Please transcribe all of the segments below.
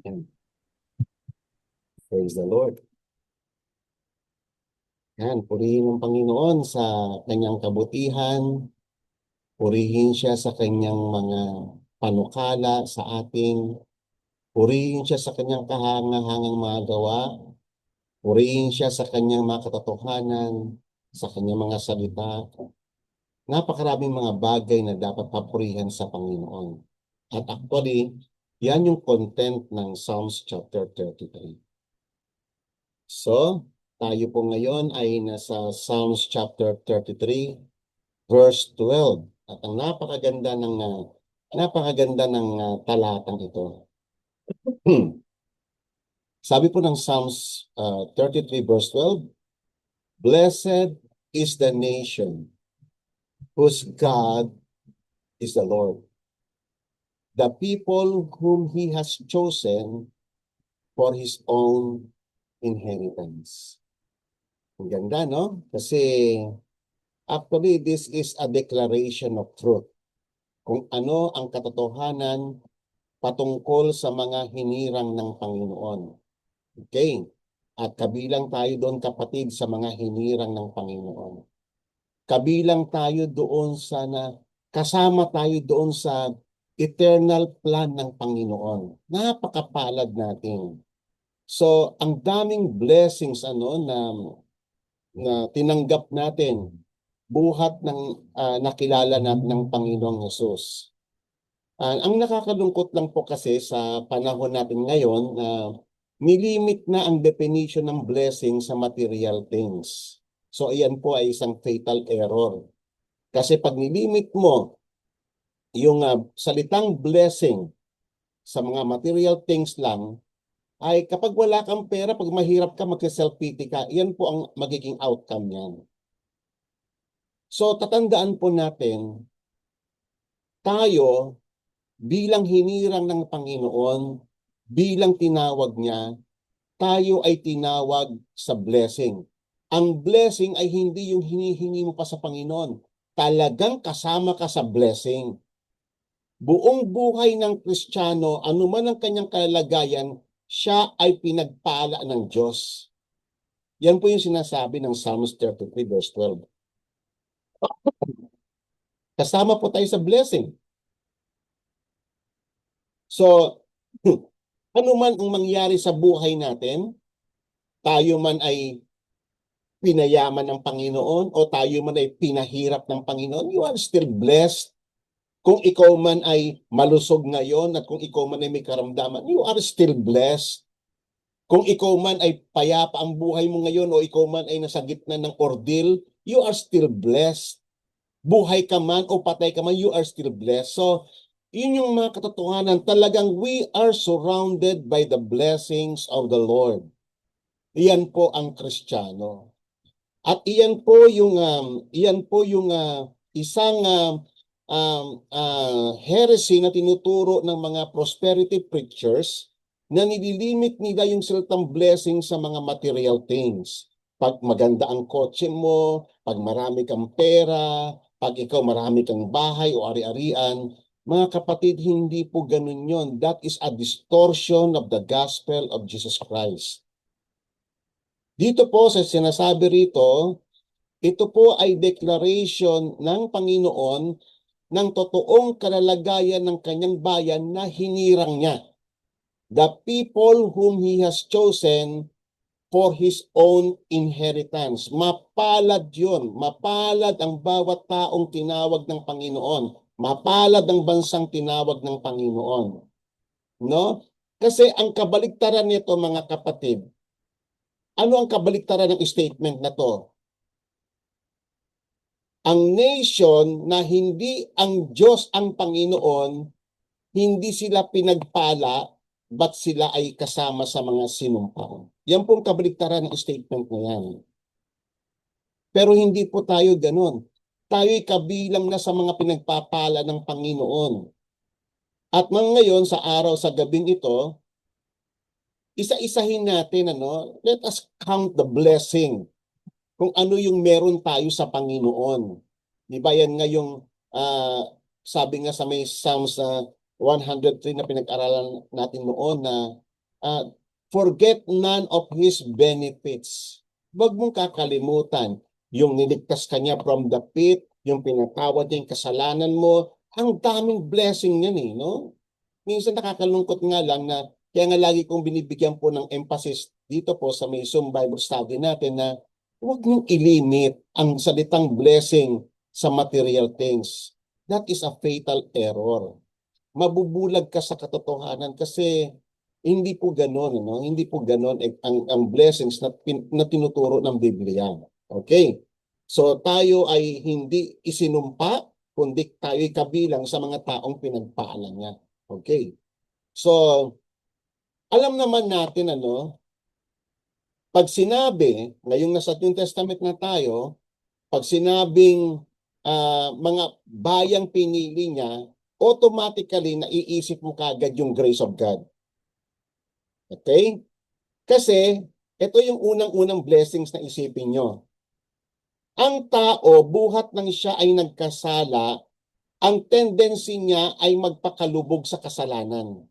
Yan. Praise the Lord. Yan, purihin ang Panginoon sa kanyang kabutihan. Purihin siya sa kanyang mga panukala sa ating. Purihin siya sa kanyang kahangahangang mga gawa. Purihin siya sa kanyang mga katotohanan, sa kanyang mga salita. Napakaraming mga bagay na dapat papurihan sa Panginoon. At actually, yan yung content ng Psalms chapter 33. So, tayo po ngayon ay nasa Psalms chapter 33, verse 12. At ang napakaganda ng talatang ito. Sabi po ng Psalms 33 verse 12, Blessed is the nation whose God is the Lord, the people whom He has chosen for His own inheritance. Ang ganda, no? Kasi actually, this is a declaration of truth. Kung ano ang katotohanan patungkol sa mga hinirang ng Panginoon. Okay? At kabilang tayo doon, kapatid, sa mga hinirang ng Panginoon. Kabilang tayo doon kasama tayo doon sa eternal plan ng Panginoon. Napakapalad natin. So, ang daming blessings na tinanggap natin buhat ng nakilala natin ng Panginoong Hesus. Ang nakakalungkot lang po kasi sa panahon natin ngayon na nilimit na ang definition ng blessing sa material things. So ayan po ay isang fatal error. Kasi pag nilimit mo yung salitang blessing sa mga material things lang, ay kapag wala kang pera, pag mahirap ka, mag-self-pity ka, yan po ang magiging outcome niyan. So tatandaan po natin, tayo bilang hinirang ng Panginoon, bilang tinawag niya, tayo ay tinawag sa blessing. Ang blessing ay hindi yung hinihingi mo pa sa Panginoon. Talagang kasama ka sa blessing. Buong buhay ng Kristiyano, anuman ang kanyang kalagayan, siya ay pinagpala ng Diyos. Yan po yung sinasabi ng Psalms 33 verse 12. Kasama po tayo sa blessing. So, ano man ang mangyari sa buhay natin, tayo man ay pinayaman ng Panginoon o tayo man ay pinahirap ng Panginoon, you are still blessed. Kung ikaw man ay malusog ngayon at kung ikaw man ay may karamdaman, you are still blessed. Kung ikaw man ay payapa ang buhay mo ngayon o ikaw man ay nasa gitna ng ordeal, you are still blessed. Buhay ka man o patay ka man, you are still blessed. So, yun yung mga katotohanan. Talagang we are surrounded by the blessings of the Lord. Iyan po ang Kristiyano. At iyan po yung isang heresy na tinuturo ng mga prosperity preachers na nililimit nila yung salitang blessing sa mga material things. Pag maganda ang kotse mo, pag marami kang pera, pag ikaw marami kang bahay o ari-arian, mga kapatid, hindi po ganun yon. That is a distortion of the gospel of Jesus Christ. Dito po sa sinasabi rito, ito po ay declaration ng Panginoon ng totoong kalalagayan ng kanyang bayan na hinirang niya. The people whom He has chosen for His own inheritance. Mapalad yun. Mapalad ang bawat taong tinawag ng Panginoon. Mapalad ang bansang tinawag ng Panginoon. No? Kasi ang kabaligtaran nito, mga kapatid, ano ang kabaligtaran ng statement na to? Ang nation na hindi ang Diyos ang Panginoon, hindi sila pinagpala, but sila ay kasama sa mga sinumpang. Yan pong kabaligtaran ng statement na yan. Pero hindi po tayo ganun. Tayo'y kabilang na sa mga pinagpapala ng Panginoon. At ngayon, sa araw, sa gabing ito, isa-isahin natin, let us count the blessing. Kung ano yung meron tayo sa Panginoon. Di ba yan nga yung sabi nga sa may Psalms 103 na pinag-aralan natin noon na forget none of His benefits. Huwag mong kakalimutan yung niligtas ka niya from the pit, yung pinatawad niya yung kasalanan mo. Ang daming blessing yan eh, no? Minsan nakakalungkot nga lang na kaya nga lagi kong binibigyan po ng emphasis dito po sa may Zoom Bible study natin na huwag niyong ilimit ang salitang blessing sa material things. That is a fatal error. Mabubulag ka sa katotohanan kasi hindi po ganoon, no? Hindi po ganoon ang blessings na tinuturo ng Biblia. Okay? So tayo ay hindi isinumpa, kundi tayo ay kabilang sa mga taong pinagpaalan niya. Okay? So, alam naman natin pag sinabi, ngayong nasa New Testament na tayo, pag sinabing mga bayang pinili niya, automatically naiisip mo kagad yung grace of God. Okay? Kasi, ito yung unang-unang blessings na isipin nyo. Ang tao, buhat nang siya ay nagkasala, ang tendency niya ay magpakalubog sa kasalanan.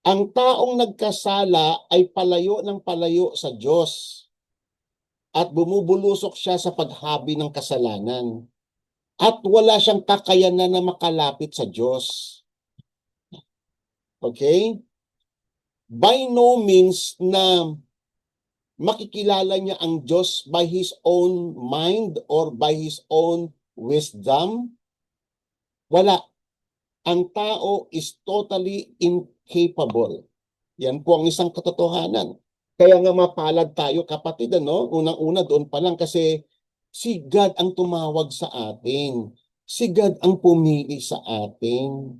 Ang taong nagkasala ay palayo ng palayo sa Diyos at bumubulusok siya sa paghabi ng kasalanan. At wala siyang kakayanan na makalapit sa Diyos. Okay? By no means na makikilala niya ang Diyos by his own mind or by his own wisdom. Wala. Ang tao is totally incapable. Yan po ang isang katotohanan. Kaya nga mapalad tayo kapatid, unang-una doon pa lang kasi si God ang tumawag sa atin. Si God ang pumili sa atin.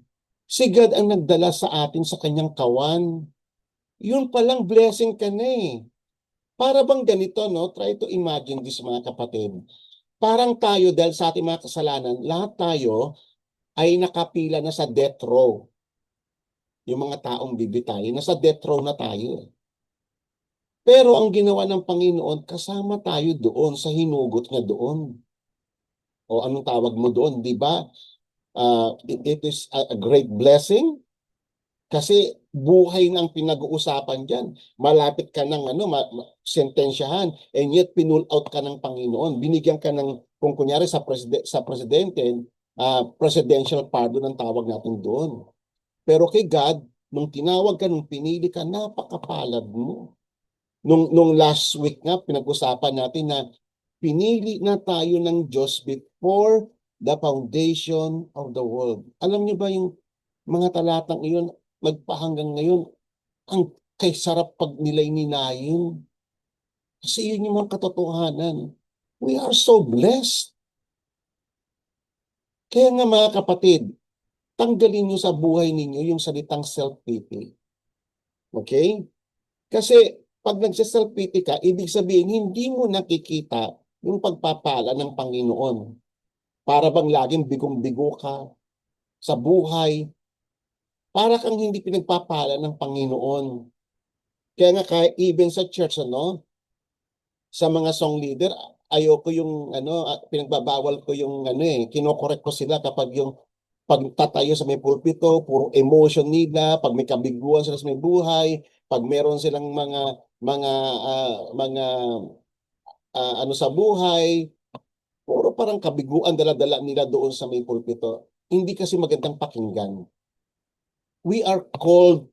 Si God ang nagdala sa atin sa kanyang kawan. Yun palang blessing ka na eh. Para bang ganito, Try to imagine this, mga kapatid. Parang tayo, dahil sa ating mga kasalanan, lahat tayo ay nakapila na sa death row. Yung mga taong bibitayin, nasa death row na tayo. Pero ang ginawa ng Panginoon, kasama tayo doon sa hinugot niya doon. O anong tawag mo doon, di ba? It is a great blessing kasi buhay ng pinag-uusapan dyan. Malapit ka ng sentensyahan and yet pinull out ka ng Panginoon. Binigyan ka ng, kung kunyari sa presidente, presidential pardon ang tawag natin doon. Pero kay God, nung tinawag ka, nung pinili ka, napakapalad mo. Nung last week nga, pinag-usapan natin na pinili na tayo ng Diyos before the foundation of the world. Alam niyo ba yung mga talatang iyon, magpahanggang ngayon, ang kay sarap pag nila'y ninayin. Kasi yun yung mga katotohanan. We are so blessed. Kaya nga mga kapatid, tanggalin niyo sa buhay ninyo yung salitang self-pity. Okay? Kasi pag nagsa-self-pity ka, ibig sabihin, hindi mo nakikita yung pagpapala ng Panginoon. Para bang laging bigong-bigo ka sa buhay. Para kang hindi pinagpapala ng Panginoon. Kaya nga even sa church, sa mga song leader, ayoko yung, pinagbabawal ko yung, kinokorek ko sila kapag yung pagtatayo sa may pulpito, puro emotion nila, pag may kabiguan sila sa may buhay, pag meron silang sa buhay, puro parang kabiguan dala-dala nila doon sa may pulpito. Hindi kasi magandang pakinggan. We are called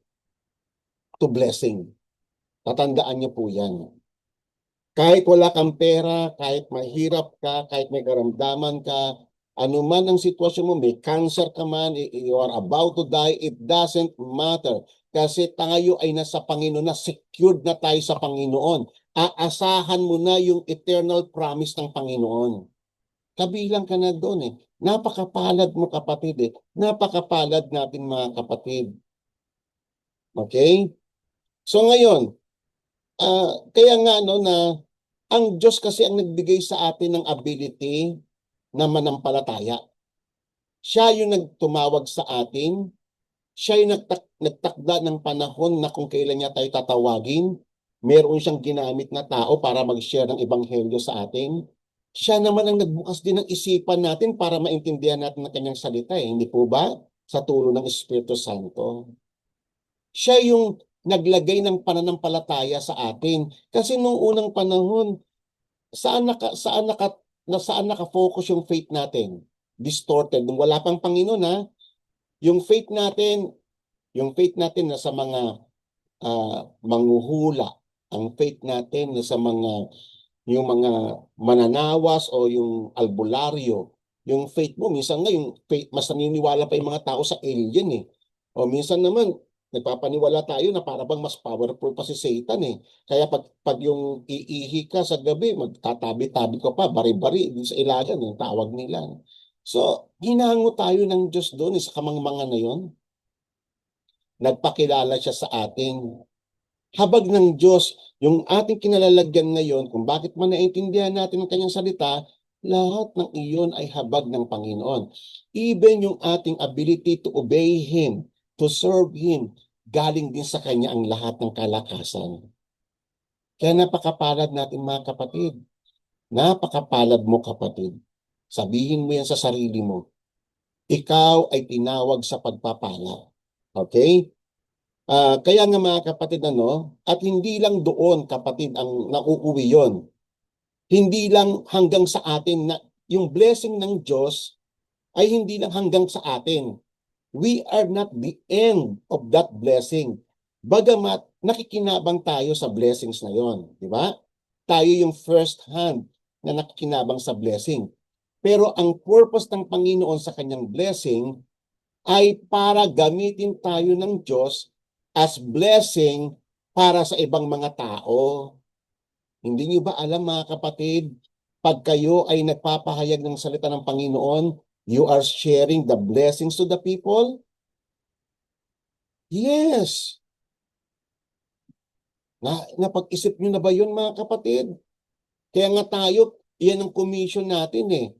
to blessing. Tatandaan niyo po yan. Kahit wala kang pera, kahit mahirap ka, kahit may karamdaman ka, anuman ang sitwasyon mo, may cancer ka man, you are about to die, it doesn't matter. Kasi tayo ay nasa Panginoon na, secured na tayo sa Panginoon. Aasahan mo na yung eternal promise ng Panginoon. Kabilang ka na doon eh. Napakapalad mo kapatid eh. Napakapalad natin mga kapatid. Okay? So ngayon, kaya nga na ang Diyos kasi ang nagbigay sa atin ng ability na manampalataya. Siya yung nagtumawag sa atin. Siya yung nagtakda ng panahon na kung kailan niya tayo tatawagin. Meron siyang ginamit na tao para mag-share ng ebanghelyo sa atin. Siya naman ang nagbukas din ng isipan natin para maintindihan natin ang kanyang salita. Hindi po ba? Sa tulong ng Espiritu Santo. Siya yung naglagay ng pananampalataya sa atin. Kasi nung unang panahon, saan naka-focus yung faith natin? Distorted. Nung wala pang Panginoon ha, yung faith natin, na sa mga manghuhula, ang faith natin na sa yung mga mananawas o yung albularyo, yung faith mo, minsan nga yung faith, mas naniniwala pa yung mga tao sa alien eh. O minsan naman, nagpapaniwala tayo na para bang mas powerful pa si Satan eh. Kaya pag yung iihi ka sa gabi, magtatabi-tabi ko pa, bari-bari, sa ilagan, yung tawag nila. So, hinango tayo ng Diyos doon sa kamangmangan na yon. Nagpakilala siya sa atin. Habag ng Diyos, yung ating kinalalagyan ngayon, kung bakit man naintindihan natin ang kanyang salita, lahat ng iyon ay habag ng Panginoon. Even yung ating ability to obey Him, to serve Him, galing din sa Kanya ang lahat ng kalakasan. Kaya napakapalad natin mga kapatid. Napakapalad mo kapatid. Sabihin mo yan sa sarili mo. Ikaw ay tinawag sa pagpapala. Okay? Kaya nga mga kapatid, at hindi lang doon kapatid ang nauuwi yon. Hindi lang hanggang sa atin na yung blessing ng Diyos ay hindi lang hanggang sa atin. We are not the end of that blessing. Bagamat nakikinabang tayo sa blessings na yon, di ba? Tayo yung first hand na nakikinabang sa blessing. Pero ang purpose ng Panginoon sa kanyang blessing ay para gamitin tayo ng Diyos as blessing para sa ibang mga tao. Hindi niyo ba alam mga kapatid, pag kayo ay nagpapahayag ng salita ng Panginoon, you are sharing the blessings to the people? Yes. Napag-isip niyo na ba yun mga kapatid? Kaya nga tayo, yan ang commission natin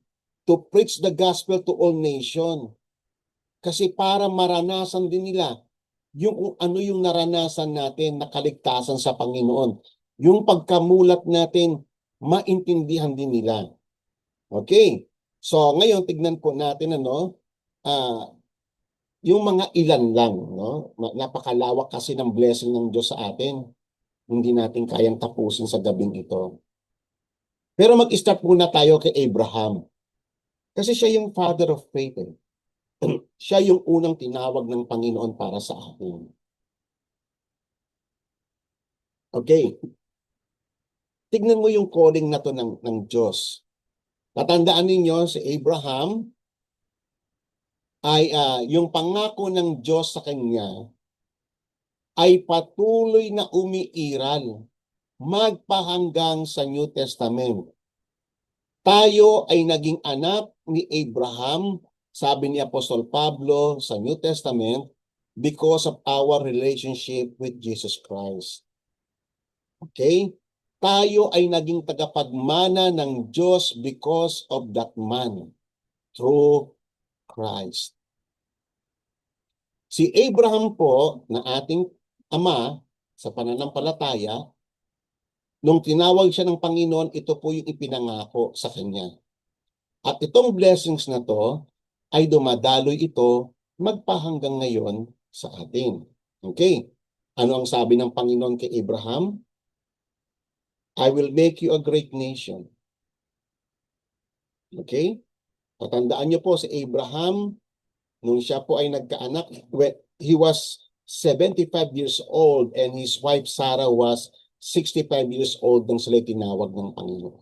to preach the gospel to all nations. Kasi para maranasan din nila yung kung ano yung naranasan natin na kaligtasan sa Panginoon. Yung pagkamulat natin, maintindihan din nila. Okay. So ngayon tignan po natin yung mga ilan lang, Napakalawak kasi ng blessing ng Diyos sa atin. Hindi natin kayang tapusin sa gabing ito. Pero mag-start muna tayo kay Abraham. Kasi siya yung father of faith. Siya yung unang tinawag ng Panginoon para sa atin. Okay. Tignan mo yung calling na to ng Diyos. Tatandaan ninyo, si Abraham ay yung pangako ng Diyos sa kanya ay patuloy na umiiral magpahanggang sa New Testament. Tayo ay naging anak ni Abraham, sabi ni Apostol Pablo sa New Testament, because of our relationship with Jesus Christ. Okay? Tayo ay naging tagapagmana ng Diyos because of that man, through Christ. Si Abraham po, na ating ama sa pananampalataya, nung tinawag siya ng Panginoon, ito po yung ipinangako sa kanya. At itong blessings na to, ay dumadaloy ito magpahanggang ngayon sa atin. Okay? Ano ang sabi ng Panginoon kay Abraham? I will make you a great nation. Okay? Patandaan niyo po si Abraham, nung siya po ay nagkaanak, he was 75 years old and his wife Sarah was 65 years old nung sila tinawag ng Panginoon.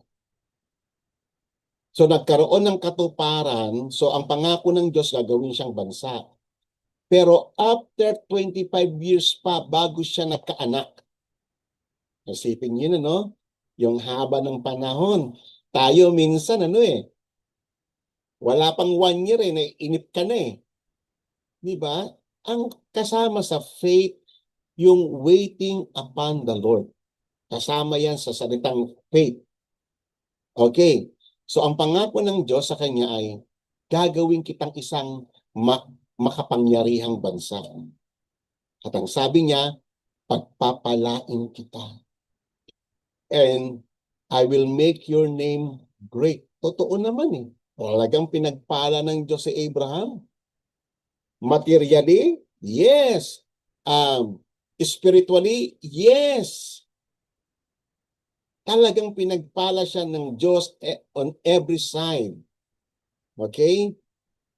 So nagkaroon ng katuparan, so ang pangako ng Diyos gagawin siyang bansa. Pero after 25 years pa bago siya nagkaanak. Nasipin niyo yung haba ng panahon. Tayo minsan wala pang 1 year inip ka na Di ba? Ang kasama sa faith, yung waiting upon the Lord. Kasama yan sa salitang faith. Okay. So ang pangako ng Diyos sa kanya ay gagawin kitang isang makapangyarihang bansa. At ang sabi niya, pagpapalain kita. And I will make your name great. Totoo naman Talagang pinagpala ng Diyos si Abraham. Materially, yes. Spiritually, yes. Talagang pinagpala siya ng Diyos on every side. Okay?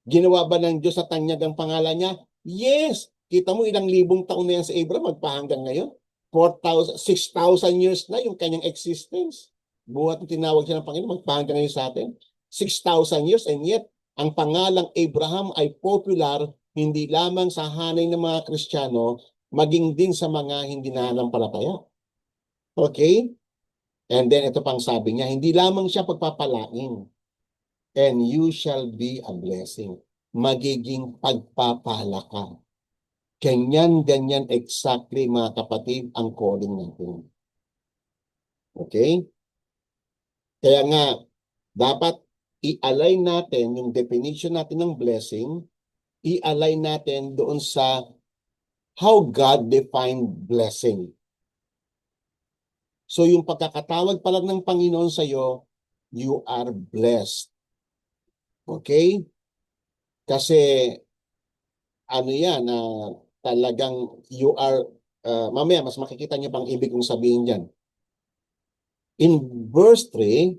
Ginawa ba ng Diyos sa tanyag ang pangalan niya? Yes. Kita mo ilang libong taon na yan sa Abraham, magpahanggang ngayon. 4,000, 6,000 years na yung kanyang existence. Buhat na tinawag siya ng Panginoon, magpahanggang ngayon sa atin. 6,000 years, and yet, ang pangalang Abraham ay popular hindi lamang sa hanay ng mga Kristiyano, maging din sa mga hindi nananampalataya. Okay? And then ito pang sabi niya, hindi lamang siya pagpapalain. And you shall be a blessing. Magiging pagpapala ka. Ganyan exactly mga kapatid ang calling natin. Okay? Kaya nga, dapat i-align natin yung definition natin ng blessing, i-align natin doon sa how God defined blessing. So yung pagkakatawag pa lang ng Panginoon sa iyo, you are blessed. Okay? Kasi ano yan, talagang you are, mamaya mas makikita niyo pang ibig kong sabihin dyan. In verse 3,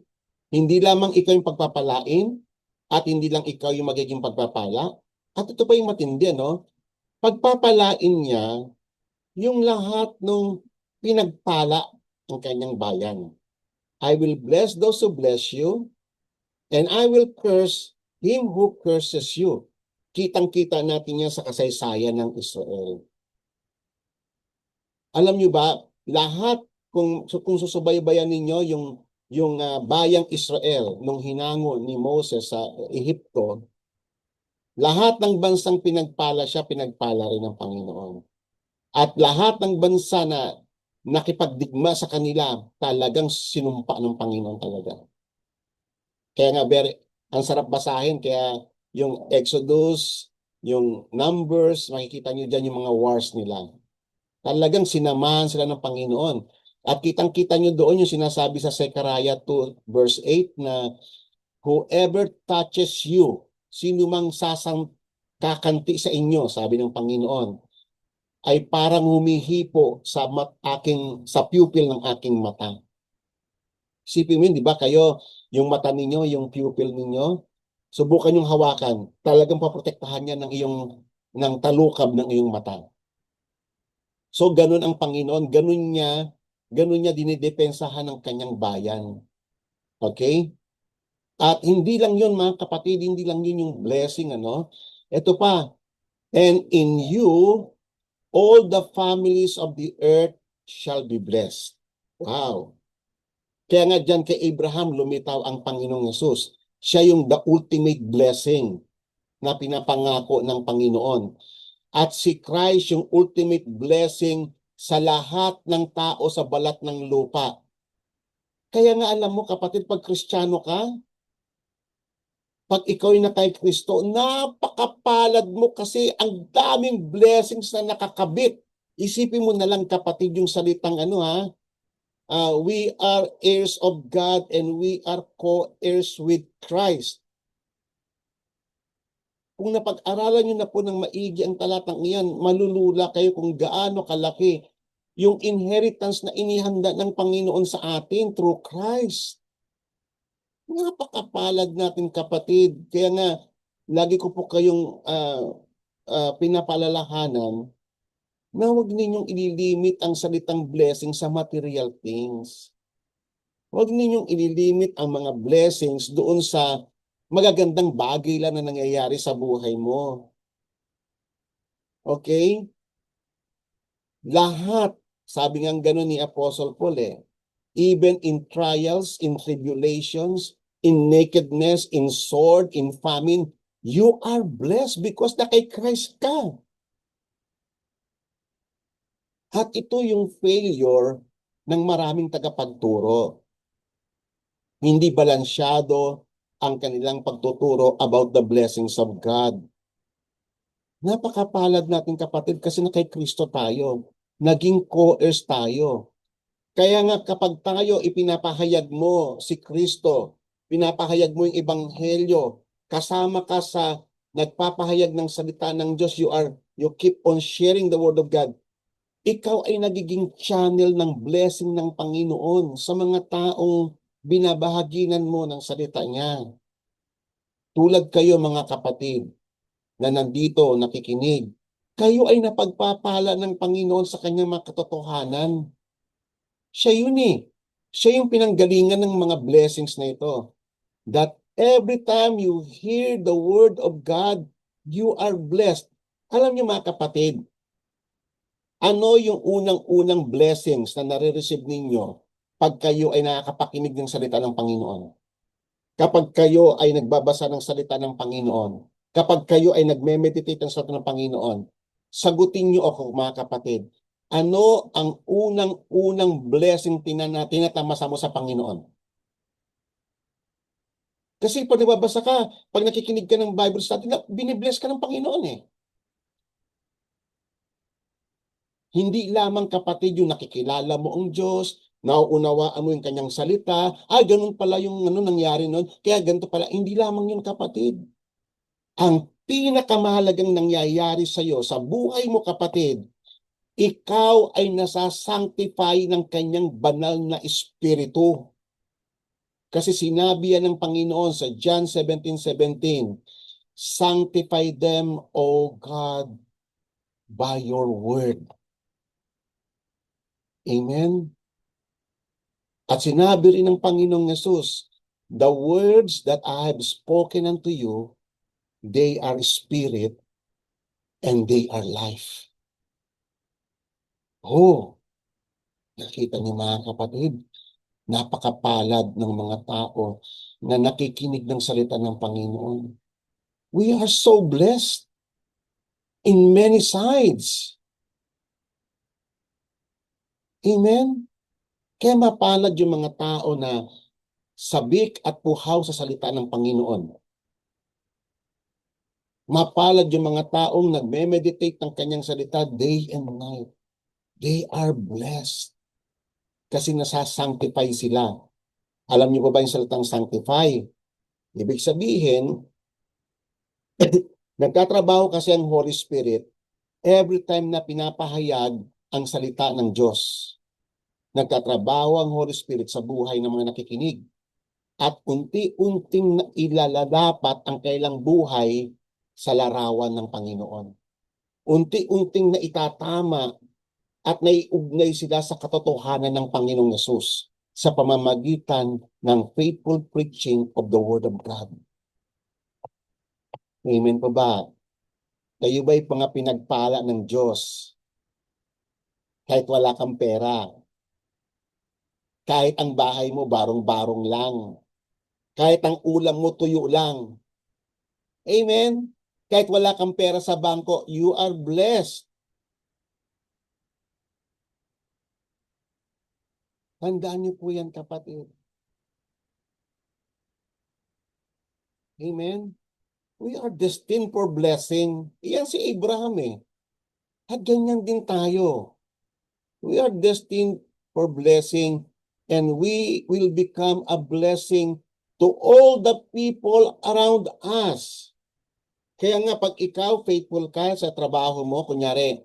hindi lamang ikaw yung pagpapalain at hindi lang ikaw yung magiging pagpapala. At ito pa yung matindi, no? Pagpapalain niya yung lahat ng pinagpala ng kanyang bayan. I will bless those who bless you, and I will curse him who curses you. Kitang-kita natin yan sa kasaysayan ng Israel. Alam niyo ba, lahat, kung susubaybayan ninyo yung bayang Israel nung hinango ni Moses sa Ehipto, lahat ng bansang pinagpala siya, pinagpala rin ng Panginoon. At lahat ng bansa na nakipagdigma sa kanila, talagang sinumpa ng Panginoon talaga. Kaya nga, ang sarap basahin, kaya yung Exodus, yung Numbers, makikita nyo dyan yung mga wars nila. Talagang sinamahan sila ng Panginoon. At kitang-kita nyo doon yung sinasabi sa Zechariah 2 verse 8 na whoever touches you, sino mang kakanti sa inyo, sabi ng Panginoon, ay parang humihipo sa pupil ng aking mata. Isipin mo yun, di ba? Kayo, yung mata ninyo, yung pupil ninyo, subukan yung hawakan. Talagang paprotektahan niya ng talukab ng iyong mata. So, ganun ang Panginoon. Ganun niya dinidepensahan ng kanyang bayan. Okay? At hindi lang yun, mga kapatid, hindi lang yun yung blessing, ano? Ito pa, and in you, all the families of the earth shall be blessed. Wow! Kaya nga dyan kay Abraham lumitaw ang Panginoong Yesus. Siya yung the ultimate blessing na pinapangako ng Panginoon. At si Christ yung ultimate blessing sa lahat ng tao sa balat ng lupa. Kaya nga alam mo kapatid, pag Kristiyano ka, pag ikaw ay na kay Kristo, napakapalad mo kasi ang daming blessings na nakakabit. Isipin mo na lang kapatid yung salitang we are heirs of God and we are co-heirs with Christ. Kung napag-aralan nyo na po ng maigi ang talatang iyan, malulula kayo kung gaano kalaki yung inheritance na inihanda ng Panginoon sa atin through Christ. Napakapalad natin kapatid. Kaya nga, lagi ko po kayong pinapalalahanan na huwag ninyong ililimit ang salitang blessing sa material things. Huwag ninyong ililimit ang mga blessings doon sa magagandang bagay lang na nangyayari sa buhay mo. Okay? Lahat, sabi nga gano'n ni Apostle Paul even in trials, in tribulations, in nakedness, in sword, in famine, you are blessed because na kay Christ ka. At ito yung failure ng maraming tagapagturo. Hindi balansyado ang kanilang pagtuturo about the blessings of God. Napakapalad natin kapatid kasi na kay Kristo tayo. Naging co-heirs tayo. Kaya nga kapag tayo ipinapahayag mo si Kristo, pinapahayag mo yung ebanghelyo, kasama ka sa nagpapahayag ng salita ng Diyos, you keep on sharing the word of God, Ikaw ay nagiging channel ng blessing ng Panginoon sa mga taong binabahaginan mo ng salita niya. Tulad kayo mga kapatid na nandito nakikinig, kayo ay napagpapala ng Panginoon sa kanyang mga katotohanan. Siya yun eh. Siya yung pinanggalingan ng mga blessings na ito. That every time you hear the word of God, you are blessed. Alam niyo mga kapatid, ano yung unang-unang blessings na nare-receive ninyo pag kayo ay nakakapakinig ng salita ng Panginoon? Kapag kayo ay nagbabasa ng salita ng Panginoon, kapag kayo ay nagme-meditate ng salita ng Panginoon, sagutin niyo ako mga kapatid, ano ang unang-unang blessing tinatamasa mo sa Panginoon? Kasi pag nagbabasa ka, pag nakikinig ka ng Bible study, binibless ka ng Panginoon eh. Hindi lamang kapatid yung nakikilala mo ang Diyos, nauunawaan mo yung kanyang salita, ganun pala yung nangyari nun, kaya ganito pala. Hindi lamang yun kapatid. Ang pinakamahalagang nangyayari sa iyo, sa buhay mo kapatid, ikaw ay nasasanctify ng kanyang banal na espiritu. Kasi sinabi yan ng Panginoon sa John 17:17, sanctify them, O God, by your word. Amen? At sinabi rin ng Panginoong Yesus, the words that I have spoken unto you, they are spirit and they are life. Oh, nakita niyo mga kapatid, napakapalad ng mga tao na nakikinig ng salita ng Panginoon. We are so blessed in many sides. Amen? Kaya mapalad yung mga tao na sabik at puhaw sa salita ng Panginoon. Mapalad yung mga taong nagme-meditate ng kanyang salita day and night. They are blessed kasi nasasanctify sila. Alam niyo ba yung salitang sanctify? Ibig sabihin, nagtatrabaho kasi ang Holy Spirit every time na pinapahayag ang salita ng Diyos. Nagtatrabaho ang Holy Spirit sa buhay ng mga nakikinig. At unti-unting ilalalapat ang kailang buhay sa larawan ng Panginoon. Unti-unting na itatama at naiugnay sila sa katotohanan ng Panginoong Yesus sa pamamagitan ng faithful preaching of the Word of God. Amen po ba? Kayo ba'y mga pinagpala ng Diyos kahit wala kang pera? Kahit ang bahay mo barong-barong lang? Kahit ang ulam mo tuyo lang? Amen? Kahit wala kang pera sa bangko, you are blessed. Tandaan niyo po yan kapatid. Amen? We are destined for blessing. Iyan si Abraham eh. At ganyan din tayo. We are destined for blessing and we will become a blessing to all the people around us. Kaya nga pag ikaw faithful ka sa trabaho mo, kunyari,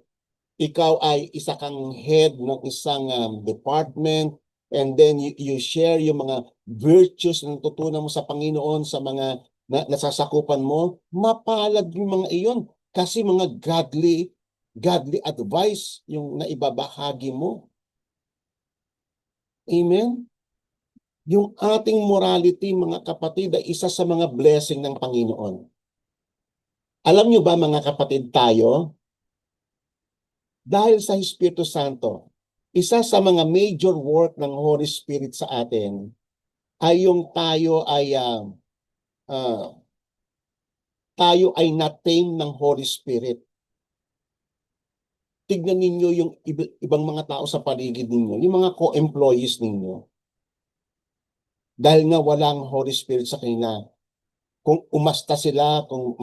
ikaw ay isa kang head ng isang department and then you share yung mga virtues na natutunan mo sa Panginoon sa mga nasasakupan mo, mapalad yung mga iyon kasi mga godly advice yung naibabahagi mo. Amen? Yung ating morality, mga kapatid, ay isa sa mga blessing ng Panginoon. Alam nyo ba mga kapatid tayo, dahil sa Espiritu Santo, isa sa mga major work ng Holy Spirit sa atin ay yung tayo ay na-tame ng Holy Spirit. Tignan ninyo yung ibang mga tao sa paligid ninyo, yung mga co-employees ninyo. Dahil nga walang Holy Spirit sa kanila. Kung umasta sila, kung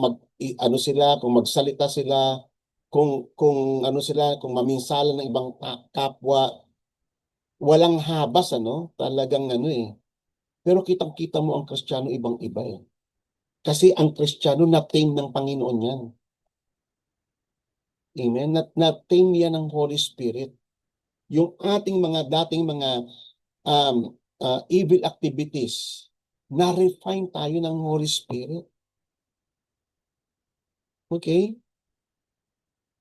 magsalita sila, kung maminsala ng ibang kapwa, walang habas talagang Pero kitang-kita mo ang Kristiyano ibang-iba eh. Kasi ang Kristiyano na-tame ng Panginoon yan. Amen? Na-tame yan ng Holy Spirit. Yung ating mga dating mga evil activities, na-refine tayo ng Holy Spirit. Okay?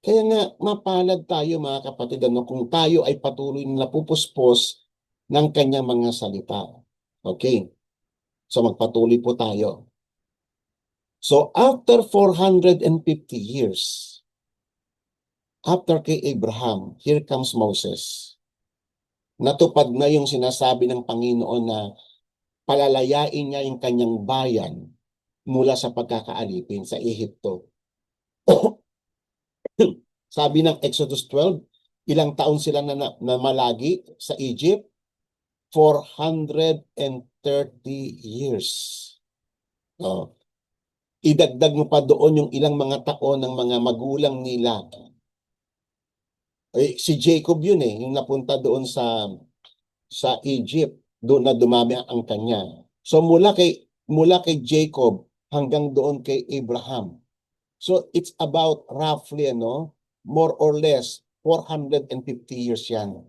Kaya nga, mapalad tayo mga kapatid, kung tayo ay patuloy na napupuspos ng kanyang mga salita. Okay? So magpatuloy po tayo. So after 450 years, after kay Abraham, here comes Moses. Natupad na yung sinasabi ng Panginoon na palalayain niya yung kanyang bayan mula sa pagkakaalipin sa Ehipto. Sabi ng Exodus 12, ilang taon sila na malagi sa Egypt? 430 years. Oh. Idagdag mo pa doon yung ilang mga taon ng mga magulang nila. Si Jacob yun yung napunta doon sa Egypt, doon na dumami ang kanya. So mula kay Jacob hanggang doon kay Abraham. So it's about roughly more or less 450 years yan.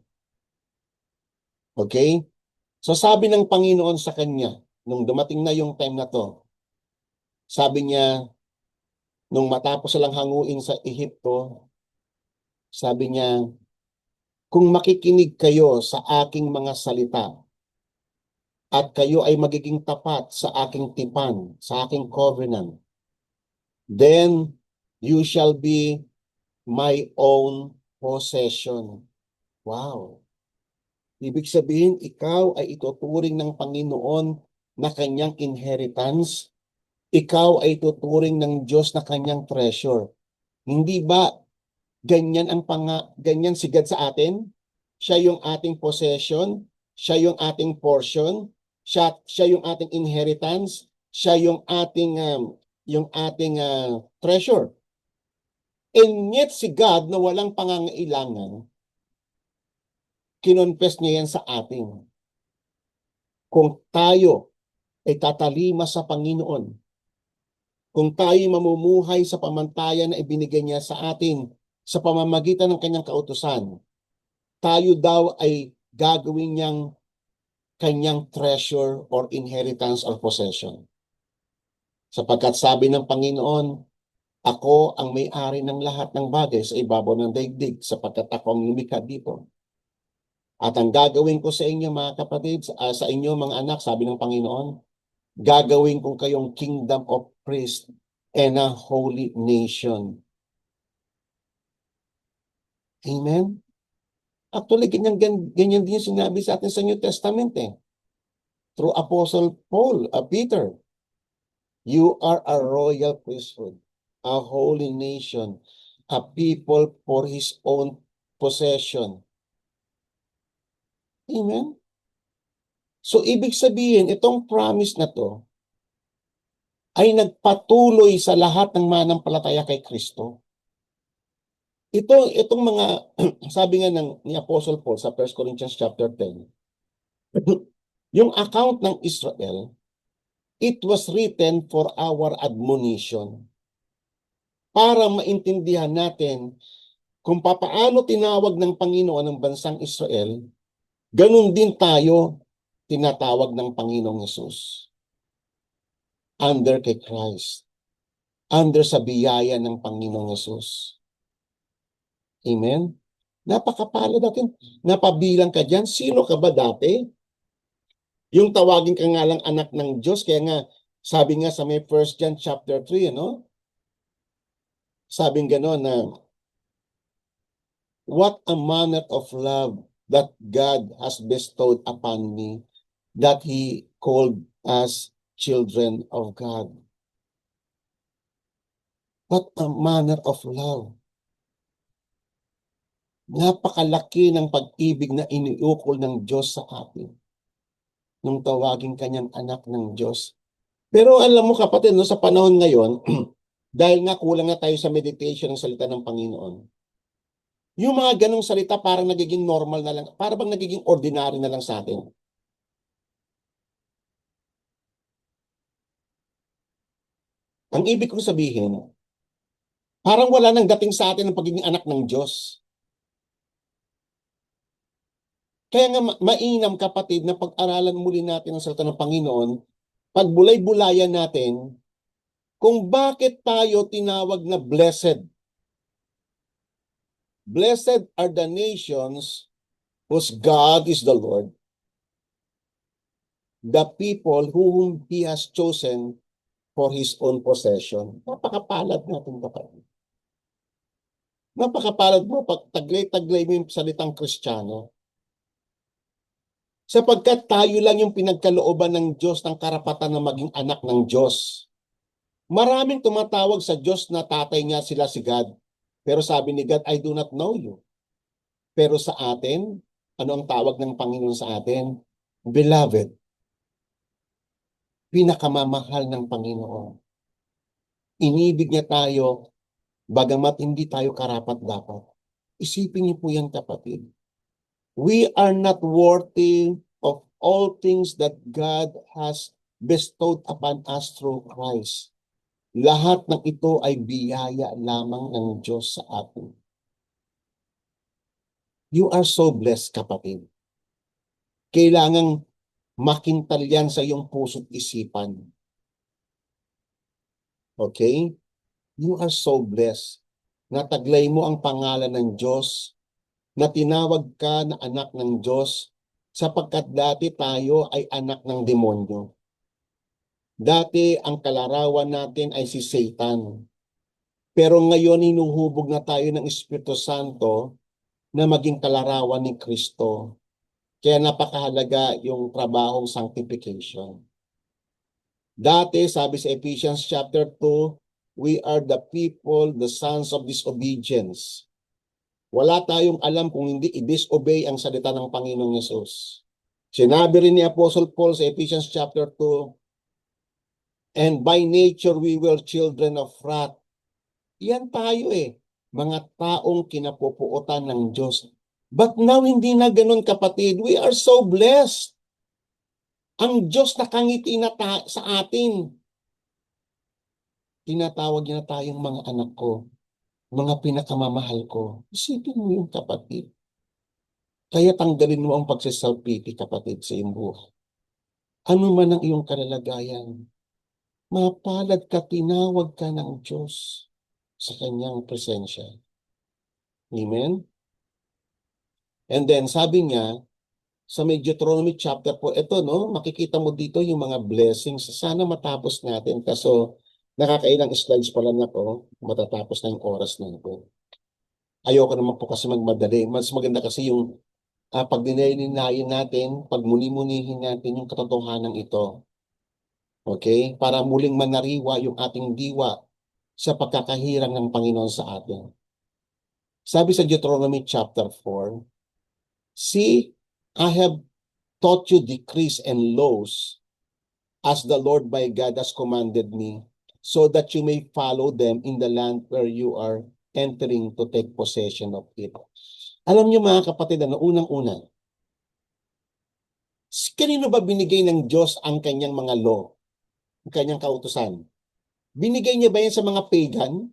Okay? So sabi ng Panginoon sa kanya, nung dumating na yung time na to, sabi niya, nung matapos silang hanguin sa Ehipto, sabi niya, kung makikinig kayo sa aking mga salita, at kayo ay magiging tapat sa aking tipan, sa aking covenant, then you shall be my own possession. Wow. Ibig sabihin, ikaw ay ituturing ng Panginoon na kanyang inheritance. Ikaw ay tuturing ng Diyos na kanyang treasure. Hindi ba ganyan si God sa atin? Siya yung ating possession, siya yung ating portion, siya yung ating inheritance, siya yung ating treasure. And yet si God na walang pangangailangan, kinonfess niya yan sa atin. Kung tayo ay tatalima sa Panginoon, kung tayo mamumuhay sa pamantayan na ibinigay niya sa atin sa pamamagitan ng kanyang kautusan, tayo daw ay gagawin niyang kanyang treasure or inheritance or possession. Sapagkat sabi ng Panginoon, ako ang may-ari ng lahat ng bagay sa ibabaw ng daigdig sapagkat ako ang lumikha dito. At ang gagawin ko sa inyo mga kapatid, sa inyo mga anak, sabi ng Panginoon, gagawin ko kayong kingdom of priests and a holy nation. Amen? Actually, ganyan din yung sinabi sa atin sa New Testament through Apostle Paul, Peter. You are a royal priesthood, a holy nation, a people for His own possession. Amen? So, ibig sabihin, itong promise na to ay nagpatuloy sa lahat ng manampalataya kay Kristo. Itong mga, sabi nga ni Apostle Paul sa 1 Corinthians chapter 10, yung account ng Israel, it was written for our admonition. Para maintindihan natin kung papaano tinawag ng Panginoon ang bansang Israel, ganun din tayo tinatawag ng Panginoong Hesus. Under kay Christ. Under sa biyaya ng Panginoong Hesus. Amen? Napakapalad natin. Napabilang ka dyan. Sino ka ba dati? Yung tawagin ka nga lang anak ng Diyos. Kaya nga, sabi nga sa may 1 John chapter 3, Sabing gano'n na, what a manner of love that God has bestowed upon me, that He called us children of God. What a manner of love. Napakalaki ng pag-ibig na iniukol ng Diyos sa atin nung tawagin kanyang anak ng Diyos. Pero alam mo kapatid, sa panahon ngayon, dahil nga kulang na tayo sa meditation ng salita ng Panginoon, yung mga ganong salita parang nagiging normal na lang, parang bang nagiging ordinary na lang sa atin. Ang ibig kong sabihin, Parang wala nang dating sa atin ang pagiging anak ng Diyos. Kaya nga mainam kapatid na pag-aralan muli natin ang salita ng Panginoon, pagbulay-bulayan natin kung bakit tayo tinawag na blessed. Blessed are the nations whose God is the Lord, the people whom He has chosen for His own possession. Napakapalad natin kapatid. Napakapalad mo pag taglay-taglay mo yung salitang Kristiyano. Sapagkat tayo lang yung pinagkalooban ng Diyos ng karapatan na maging anak ng Diyos. Maraming tumatawag sa Diyos na tatay niya sila si God. Pero sabi ni God, I do not know you. Pero sa atin, ano ang tawag ng Panginoon sa atin? Beloved. Pinakamamahal ng Panginoon. Inibig niya tayo, bagamat hindi tayo karapat-dapat. Isipin niyo po yan, kapatid. We are not worthy of all things that God has bestowed upon us through Christ. Lahat ng ito ay biyaya lamang ng Diyos sa atin. You are so blessed, kapatid. Kailangang makintal yan sa iyong puso't isipan. Okay? You are so blessed. Nataglay mo ang pangalan ng Diyos, na tinawag ka na anak ng Diyos, sapagkat dati tayo ay anak ng demonyo. Dati ang kalarawan natin ay si Satan. Pero ngayon hinuhubog na tayo ng Espiritu Santo na maging kalarawan ni Kristo. Kaya napakahalaga yung trabahong sanctification. Dati, sabi sa Ephesians chapter 2, we are the people, the sons of disobedience. Wala tayong alam kung hindi i-disobey ang salita ng Panginoong Yesus. Sinabi rin ni Apostle Paul sa Ephesians chapter 2, and by nature we were children of wrath. Yan tayo mga taong kinapupuotan ng Diyos. But now hindi na ganun, kapatid. We are so blessed. Ang Diyos nakangiti na sa atin. Tinatawag niya na tayong mga anak ko, mga pinakamamahal ko. Isipin mo yung, kapatid. Kaya tanggalin mo ang pagsiself-pity, kapatid, sa iyong buhay. Ano man ang iyong kalalagayan, mapalad ka, tinawag ka ng Diyos sa kanyang presensya. Amen? And then, sabi niya, sa may Deuteronomy chapter 4, ito, no, makikita mo dito yung mga blessings. Sana matapos natin. Kaso, nakakailang slides pa lang ako, matatapos na yung oras na ito. Ayoko naman po kasi magmadali. Mas maganda kasi yung pag dinayinayin natin, pag muni-munihin natin yung katotohanan ito. Okay? Para muling manariwa yung ating diwa sa pagkakahirang ng Panginoon sa atin. Sabi sa Deuteronomy chapter 4, see, I have taught you decrees and laws as the Lord my God has commanded me, so that you may follow them in the land where you are entering to take possession of it. Alam niyo mga kapatid, unang-una, kanino ba binigay ng Diyos ang kanyang mga law, ang kanyang kautusan? Binigay niya ba yan sa mga pagan?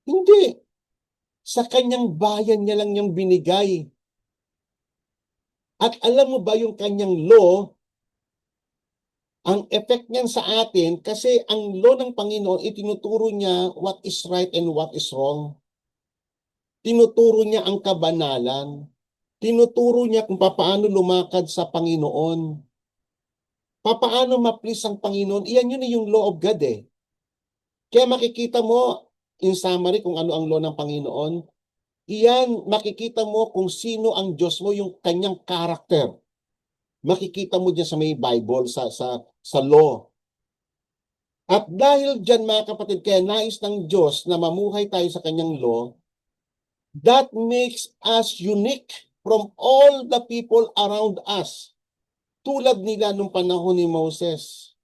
Hindi. Sa kanyang bayan niya lang niyang binigay. At alam mo ba yung kanyang law, ang effect niyan sa atin, kasi ang law ng Panginoon, itinuturo niya what is right and what is wrong. Tinuturo niya ang kabanalan. Tinuturo niya kung paano lumakad sa Panginoon. Paano ma-please ang Panginoon. Iyan yun yung law of God Kaya makikita mo, in summary, kung ano ang law ng Panginoon, iyan, makikita mo kung sino ang Diyos mo, yung kanyang character. Makikita mo dyan sa may Bible, sa law. At dahil dyan, mga kapatid, kaya nais ng Diyos na mamuhay tayo sa kanyang law, that makes us unique from all the people around us. Tulad nila nung panahon ni Moses.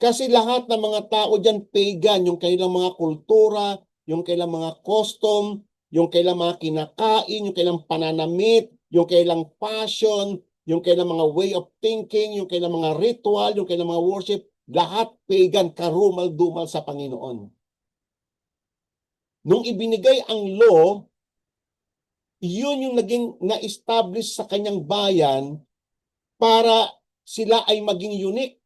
Kasi lahat ng mga tao dyan pagan, yung kailang mga kultura, yung kailang mga custom, yung kailang mga kinakain, yung kailang pananamit, yung kailang passion, yung kailang mga way of thinking, yung kailang mga ritual, yung kailang mga worship, lahat pagan, karumal-dumal sa Panginoon. Nung ibinigay ang law, yun yung naging na-establish sa kanyang bayan para sila ay maging unique.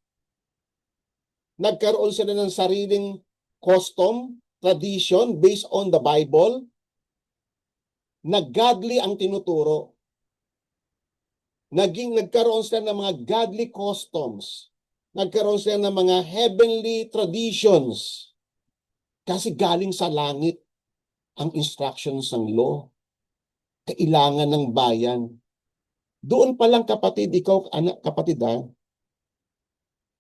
Nagkaroon sila ng sariling custom, tradition based on the Bible, na godly ang tinuturo. Nagkaroon sila ng mga godly customs. Nagkaroon sila ng mga heavenly traditions. Kasi galing sa langit ang instructions ng law. Kailangan ng bayan. Doon pa lang kapatid, ikaw, anak, kapatid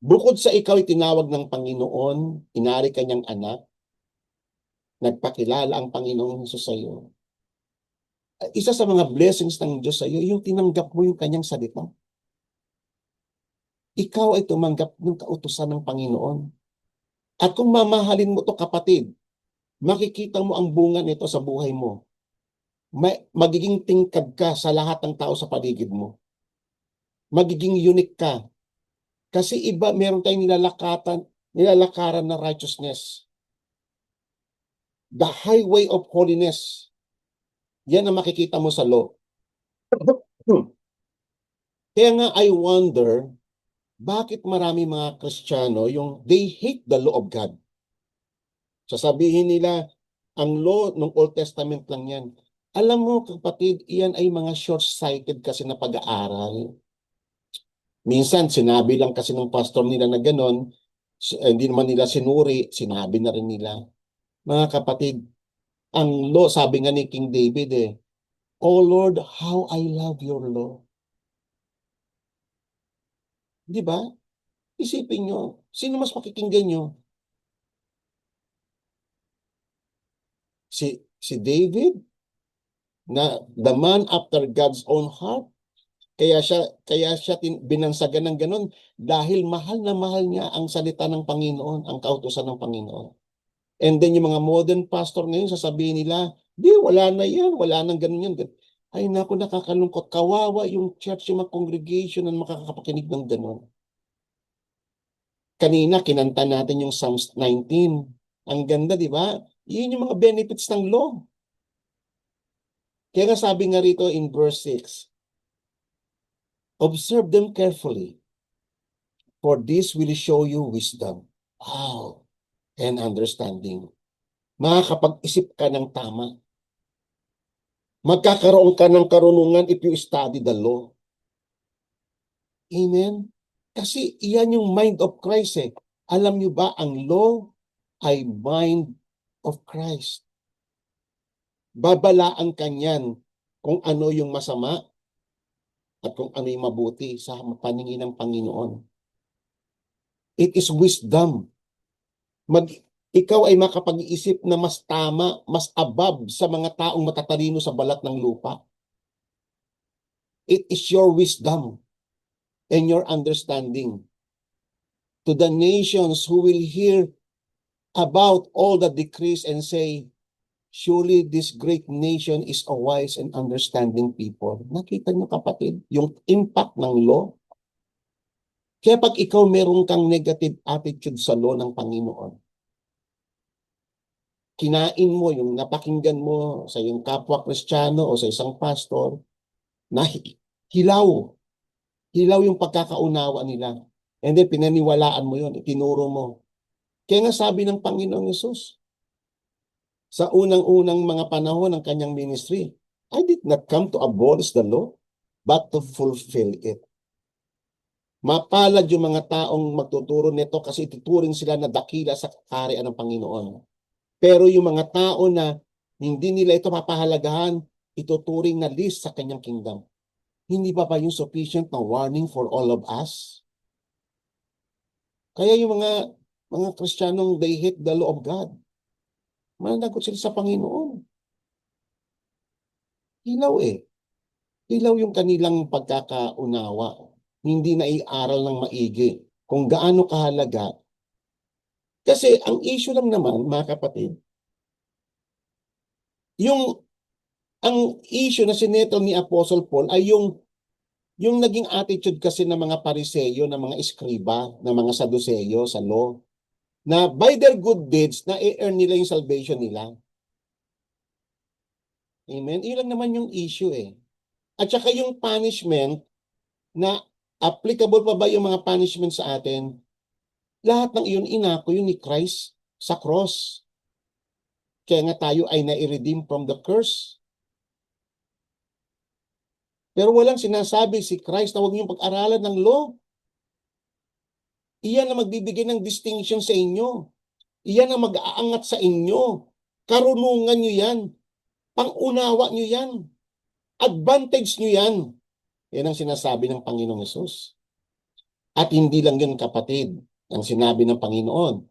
bukod sa ikaw ay tinawag ng Panginoon, inari kanyang anak, nagpakilala ang Panginoong Hesus sa iyo. Isa sa mga blessings ng Diyos sa iyo, yung tinanggap mo yung kanyang salita. Ikaw ay tumanggap ng kautusan ng Panginoon. At kung mamahalin mo to kapatid, makikita mo ang bunga nito sa buhay mo. Magiging tingkad ka sa lahat ng tao sa paligid mo. Magiging unique ka. Kasi iba, meron tayong nilalakaran na righteousness. The highway of holiness. Yan ang makikita mo sa law. Kaya nga I wonder, bakit marami mga Kristiyano yung they hate the law of God? Sasabihin nila, ang law ng Old Testament lang yan. Alam mo kapatid, iyan ay mga short-sighted kasi na pag-aaral. Minsan, sinabi lang kasi ng pastor nila na gano'n, hindi naman nila sinuri, sinabi na rin nila. Mga kapatid, ang law, sabi nga ni King David "Oh Lord, how I love your law." Di ba? Isipin nyo, sino mas makikinggan nyo? Si David, na the man after God's own heart, kaya siya binansagan ng ganun dahil mahal na mahal niya ang salita ng Panginoon, ang kautusan ng Panginoon. And then yung mga modern pastor ngayon, sasabihin nila, di, wala na yan, wala nang ganun yan. Ay naku, nakakalungkot. Kawawa yung church, yung mga congregation na makakapakinig ng ganun. Kanina, kinanta natin yung Psalms 19. Ang ganda, di ba? Yun yung mga benefits ng law. Kaya nga sabi nga rito in verse 6, observe them carefully, for this will show you wisdom. Wow! And understanding. Makakapag-isip ka ng tama. Magkakaroon ka ng karunungan if you study the law. Amen? Kasi iyan yung mind of Christ Alam nyo ba, ang law ay mind of Christ. Babalaan ka niyan kung ano yung masama at kung ano yung mabuti sa paningin ng Panginoon. It is wisdom. Ikaw ay makapag-iisip na mas tama, mas above sa mga taong matatalino sa balat ng lupa. It is your wisdom and your understanding. To the nations who will hear about all the decrees and say, surely this great nation is a wise and understanding people. Nakita niyo kapatid, yung impact ng law. Kaya pag ikaw meron kang negative attitude sa law ng Panginoon, kinain mo, yung napakinggan mo sa yung kapwa Kristiyano o sa isang pastor, na hilaw yung pagkakaunawa nila. And then pinaniwalaan mo yun, itinuro mo. Kaya nga sabi ng Panginoong Hesus, sa unang-unang mga panahon ng kanyang ministry, I did not come to abolish the law, but to fulfill it. Mapalad yung mga taong magtuturo nito kasi ituturing sila na dakila sa kaharian ng Panginoon. Pero yung mga tao na hindi nila ito papahalagahan, ituturing na least sa kanyang kingdom. Hindi ba yung sufficient na warning for all of us? Kaya yung mga Kristiyanong, they hate the law of God. Managot sila sa Panginoon. Hilaw Hilaw yung kanilang pagkakaunawa. Hindi na i-aral ng maigi kung gaano kahalaga. Kasi ang issue lang naman, mga kapatid, ang issue na sinettle ni Apostle Paul ay yung naging attitude kasi ng mga Pariseyo, ng mga eskriba, ng mga Saduseyo sa law, na by their good deeds, na i-earn nila yung salvation nila. Amen? Iyon lang naman yung issue eh. At saka yung punishment, na applicable pa ba yung mga punishment sa atin? Lahat ng iyon, inako yun ni Christ sa cross. Kaya nga tayo ay nai-redeem from the curse. Pero walang sinasabi si Christ na huwag niyong pag-aralan ng law. Iyan ang magbibigay ng distinction sa inyo. Iyan ang mag-aangat sa inyo. Karunungan niyo yan. Pangunawa niyo yan. Advantage niyo yan. Yan ang sinasabi ng Panginoong Hesus. At hindi lang yun, kapatid, ang sinabi ng Panginoon.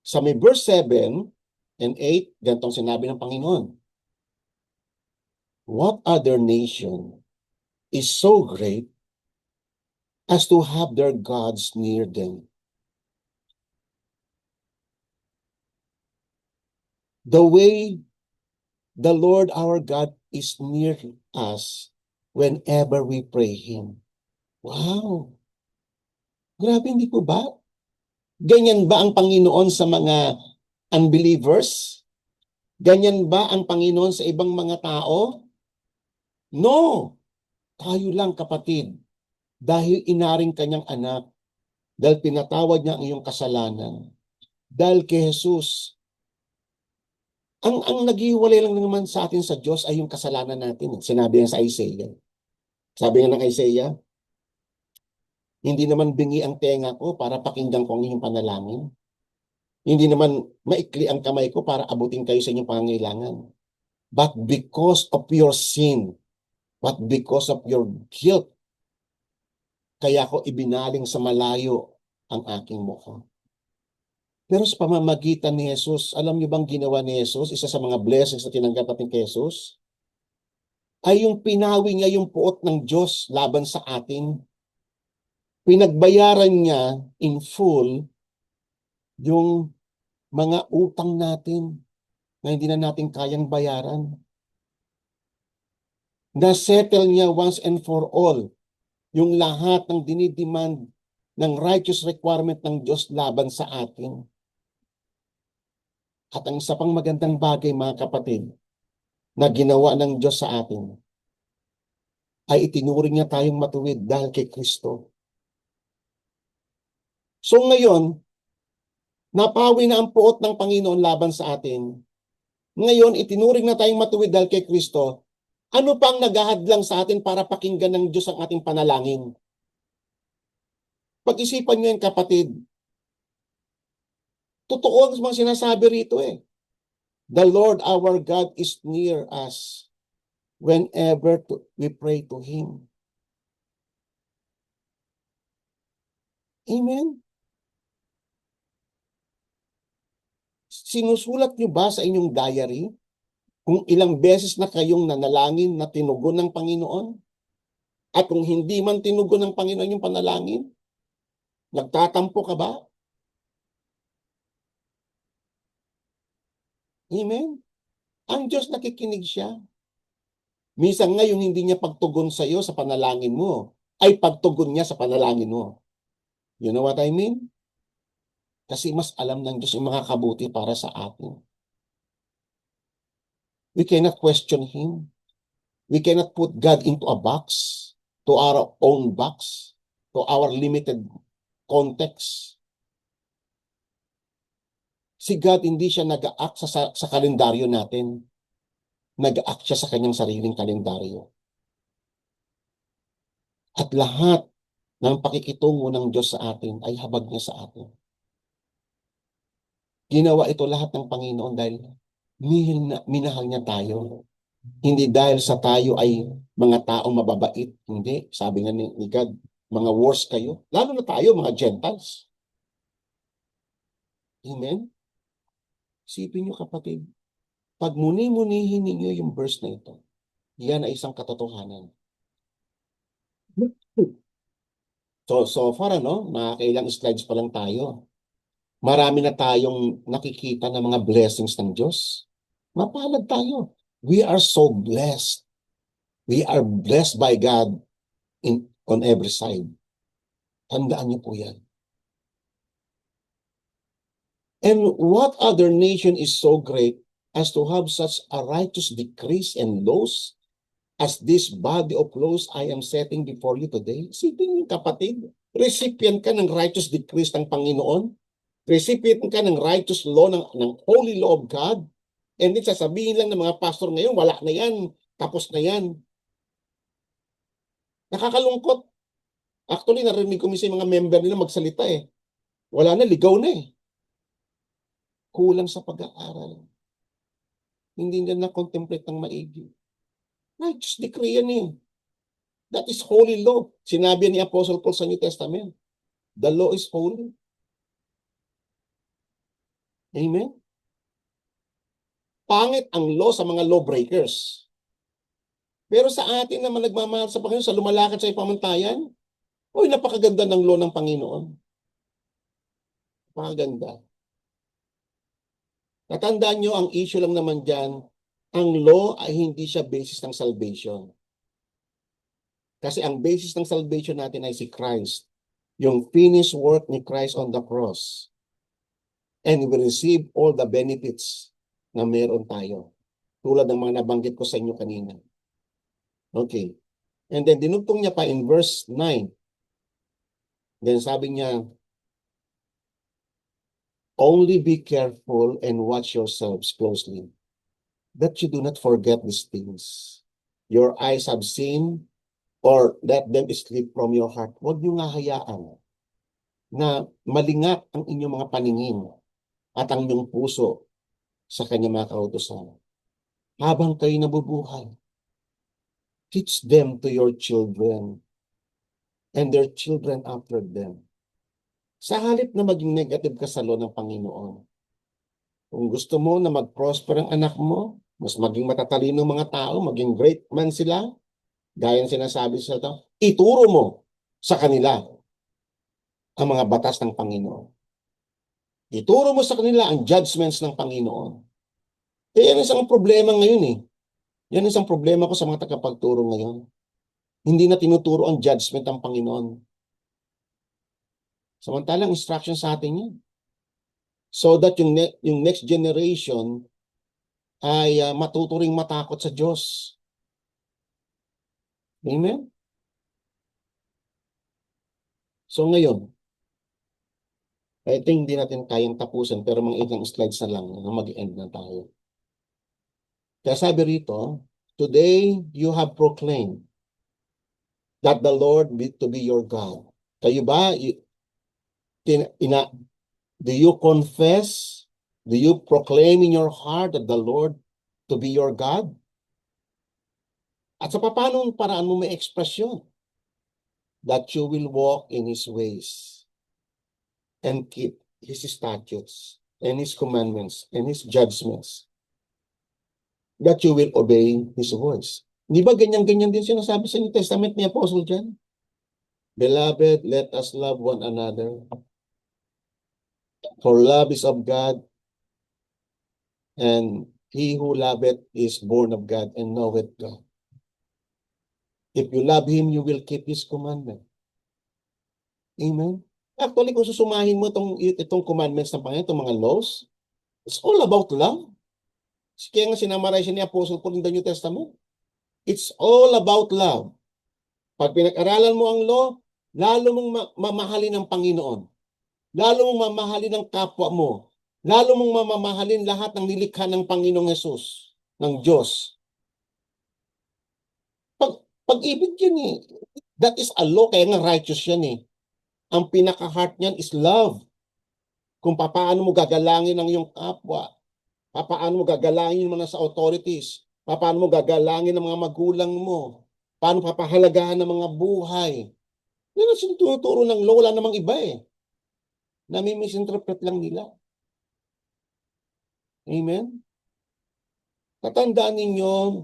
Sa may verse 7 and 8, ganitong sinabi ng Panginoon. What other nation is so great as to have their gods near them? The way the Lord our God is near us whenever we pray Him. Wow! Grabe, hindi po ba? Ganyan ba ang Panginoon sa mga unbelievers? Ganyan ba ang Panginoon sa ibang mga tao? No! Tayo lang, kapatid. Dahil inaring kanyang anak, dahil pinatawad niya ang iyong kasalanan, dahil kay Jesus, ang naghiwalay lang naman sa atin sa Diyos ay yung kasalanan natin. Sinabi niya sa Isaiah. Sabi nga ng Isaiah, hindi naman bingi ang tenga ko para pakinggan ko ang inyong panalangin. Hindi naman maikli ang kamay ko para abutin kayo sa inyong pangangailangan. But because of your sin, but because of your guilt, kaya ko ibinaling sa malayo ang aking mukha. Pero sa pamamagitan ni Jesus, alam niyo bang ginawa ni Jesus? Isa sa mga blessings na tinanggap natin kay Jesus, ay yung pinawi niya yung puot ng Diyos laban sa atin. Pinagbayaran niya in full yung mga utang natin na hindi na natin kayang bayaran. Na-settle niya once and for all yung lahat ng dinidemand ng righteous requirement ng Diyos laban sa atin. At ang isa pang magandang bagay, mga kapatid, na ginawa ng Diyos sa atin, ay itinuring niya tayong matuwid dahil kay Kristo. So ngayon, napawi na ang puot ng Panginoon laban sa atin. Ngayon, itinuring na tayong matuwid dahil kay Kristo. Ano pang naghahadlang sa atin para pakinggan ng Diyos ang ating panalangin? Pag-isipan niyo yan, kapatid. Totoo ang mga sinasabi rito eh. The Lord our God is near us whenever we pray to Him. Amen? Sinusulat niyo ba sa inyong diary kung ilang beses na kayong nanalangin na tinugon ng Panginoon? At kung hindi man tinugon ng Panginoon yung panalangin, nagtatampo ka ba? Amen? Ang Diyos nakikinig siya. Minsan nga yung hindi niya pagtugon sa iyo sa panalangin mo, ay pagtugon niya sa panalangin mo. You know what I mean? Kasi mas alam ng Diyos yung makakabuti para sa atin. We cannot question Him. We cannot put God into a box, to our own box, to our limited context. Si God hindi siya nag-a-act sa kalendaryo natin. Nag-a-act siya sa kanyang sariling kalendaryo. At lahat ng pakikitungo ng Diyos sa atin ay habag niya sa atin. Ginawa ito lahat ng Panginoon dahil minahal niya tayo. Hindi dahil sa tayo ay mga taong mababait. Hindi. Sabi nga ni God, mga worse kayo. Lalo na tayo, mga Gentiles. Amen? Sipin niyo, kapatid, pag muni-munihin ninyo yung verse na ito, yan ay isang katotohanan. So far, nakakailang slides pa lang tayo. Marami na tayong nakikita ng mga blessings ng Diyos. Mapalad tayo. We are so blessed. We are blessed by God on every side. Tandaan niyo po yan. And what other nation is so great as to have such a righteous decrees and laws as this body of laws I am setting before you today? Isipin yung kapatid, recipient ka ng righteous decrees ng Panginoon, recipient ka ng righteous law ng holy law of God, and then sasabihin lang ng mga pastor ngayon, wala na yan, tapos na yan. Nakakalungkot. Actually, narinig ko minsan yung mga member nila magsalita eh. Wala na, ligaw na eh. Kulang sa pag-aaral. Hindi nila na-contemplate ng maigi. Righteous decree yan eh. That is holy law. Sinabi ni Apostle Paul sa New Testament. The law is holy. Amen? Pangit ang law sa mga lawbreakers. Pero sa atin naman nagmamahal sa Panginoon, sa lumalakad sa ipamantayan, napakaganda ng law ng Panginoon. Napakaganda. Tatandaan nyo, ang issue lang naman dyan, ang law ay hindi siya basis ng salvation. Kasi ang basis ng salvation natin ay si Christ. Yung finished work ni Christ on the cross. And we receive all the benefits na meron tayo. Tulad ng mga nabanggit ko sa inyo kanina. Okay. And then dinugtong niya pa in verse 9. Then sabi niya, only be careful and watch yourselves closely, that you do not forget these things. Your eyes have seen, or let them slip from your heart. Huwag niyo nga hayaan na malingat ang inyong mga paningin at ang inyong puso sa kanyang mga kautusan. Habang kayo nabubuhay, teach them to your children and their children after them. Sa halip na maging negative ka sa law ng Panginoon, kung gusto mo na mag-prosper ang anak mo, mas maging matatalino mga tao, maging great man sila, gaya ng sinasabi sa ito, ituro mo sa kanila ang mga batas ng Panginoon. Ituro mo sa kanila ang judgments ng Panginoon. Yan isang problema ngayon eh. Yan isang problema ko sa mga tagapagturo ngayon. Hindi na tinuturo ang judgment ng Panginoon. Samantalang instruction sa atin yun. So that yung next generation ay matuturing matakot sa Diyos. Amen? So ngayon, I think hindi natin kayang tapusin pero mga ilang slides na lang mag-end na tayo. Kaya sabi rito, today you have proclaimed that the Lord to be your God. Kayo ba, do you confess, do you proclaim in your heart that the Lord to be your God? At sa paanong paraan mo may ekspresyon? That you will walk in His ways and keep His statutes and His commandments and His judgments. That you will obey His voice. Di ba ganyan-ganyan din sinasabi sa New Testament ni Apostle John? Beloved, let us love one another. For love is of God, and he who loveth is born of God and knoweth God. If you love Him, you will keep His commandment. Amen? Actually, kung susumahin mo itong commandments ng Panginoon, itong mga laws, it's all about love. Kaya nga sinamaray siya ni Apostle Paul in the New Testament. It's all about love. Pag pinag-aralan mo ang law, lalo mong mamahalin ang Panginoon. Lalo mong mamahalin ang kapwa mo. Lalo mong mamahalin lahat ng nilikha ng Panginoong Hesus, ng Diyos. Pag-ibig yan eh. That is a law, kaya nga righteous yan eh. Ang pinaka-heart niyan is love. Kung paano mo gagalangin ang iyong kapwa, paano mo gagalangin yung mga sa authorities, paano mo gagalangin ang mga magulang mo, paano papahalagahan ng mga buhay. Yan ang tinuturo ng law, wala namang iba eh. Nami-misinterpret lang nila. Amen? Tatandaan ninyo,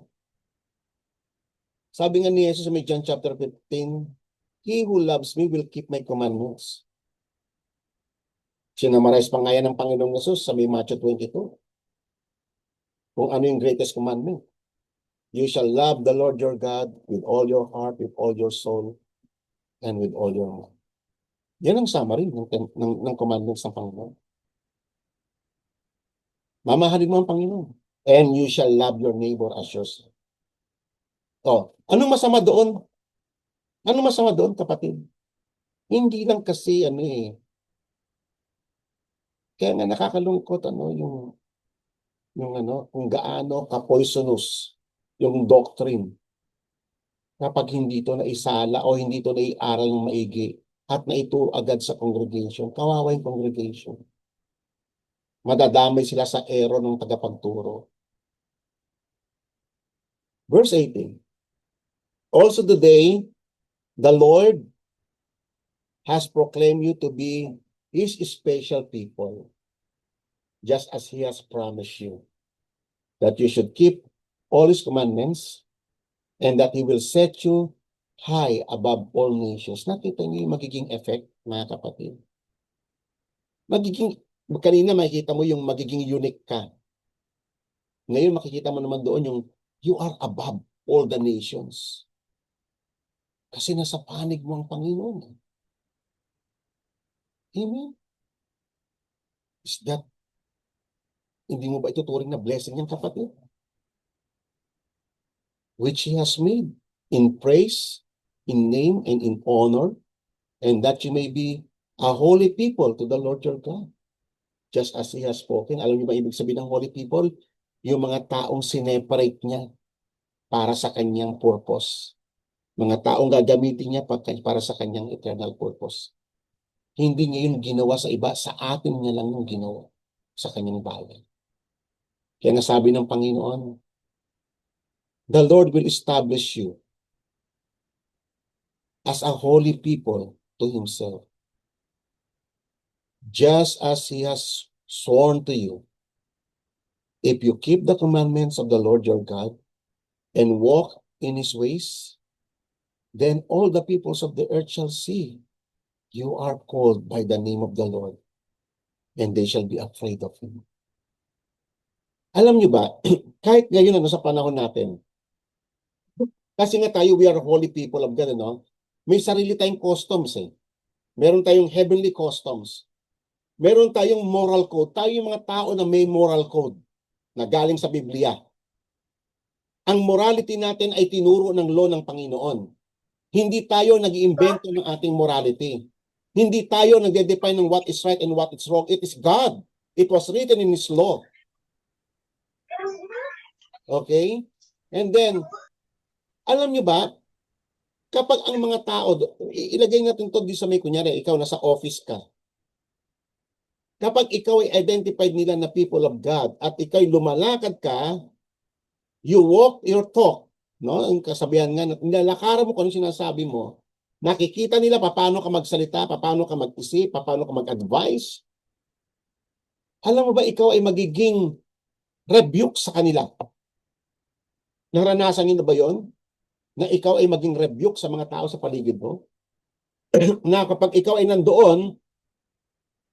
sabi nga ni Jesus sa John chapter 15, He who loves me will keep my commandments. Sinamarize pa nga yan ng Panginoong Jesus sa may Matthew 22. Kung ano yung greatest commandment. You shall love the Lord your God with all your heart, with all your soul, and with all your mind. Yan ang summary ng commandments ng Panginoon. Mamahalin mo ang Panginoon. And you shall love your neighbor as yourself. Oh, anong masama doon? Anong masama doon, kapatid? Hindi lang kasi kaya nga nakakalungkot yung kung gaano ka-poisonous yung doctrine kapag hindi to naisala o hindi to naiaral ng maigi at naituro agad sa congregation. Kawawa yung congregation. Madadamay sila sa error ng tagapagturo. Verse 18. Also today, the Lord has proclaimed you to be His special people, just as He has promised you, that you should keep all His commandments, and that He will set you high above all nations. Nakita niyo yung magiging effect, mga kapatid? Kanina makikita mo yung magiging unique ka. Ngayon makikita mo naman doon yung you are above all the nations. Kasi nasa panig mo ang Panginoon. Amen? Is that, hindi mo ba ituturing na blessing yan, kapatid? Which He has made in praise, in name, and in honor, and that you may be a holy people to the Lord your God. Just as He has spoken. Alam niyo ba ibig sabihin ng holy people? Yung mga taong sineparate niya para sa kanyang purpose. Mga taong gagamitin niya para sa kanyang eternal purpose. Hindi niya yun ginawa sa iba, sa atin niya lang yung ginawa sa kanyang bayan. Kaya nasabi ng Panginoon, the Lord will establish you as a holy people to Himself, just as He has sworn to you. If you keep the commandments of the Lord your God and walk in His ways, then all the peoples of the earth shall see you are called by the name of the Lord, and they shall be afraid of Him. Alam niyo ba, kahit ngayon sa panahon natin, kasi nga tayo, we are holy people of God, may sarili tayong customs Meron tayong heavenly customs. Meron tayong moral code. Tayo yung mga tao na may moral code na galing sa Biblia. Ang morality natin ay tinuro ng law ng Panginoon. Hindi tayo nag-iimbento ng ating morality. Hindi tayo nagde-define ng what is right and what is wrong. It is God. It was written in His law. Okay? And then, alam nyo ba, kapag ang mga tao, ilagay natin to di sa may kunyari, ikaw nasa office ka. Kapag ikaw ay identified nila na people of God at ikaw ay lumalakad ka, you walk your talk. No? Ang kasabihan nga, nilalakaran mo kung ano sinasabi mo, nakikita nila paano ka magsalita, paano ka mag-isip, paano ka mag-advise. Alam mo ba, ikaw ay magiging rebuke sa kanila. Naranasan niyo na ba yon? Na ikaw ay maging rebuke sa mga tao sa paligid mo? Na kapag ikaw ay nandoon,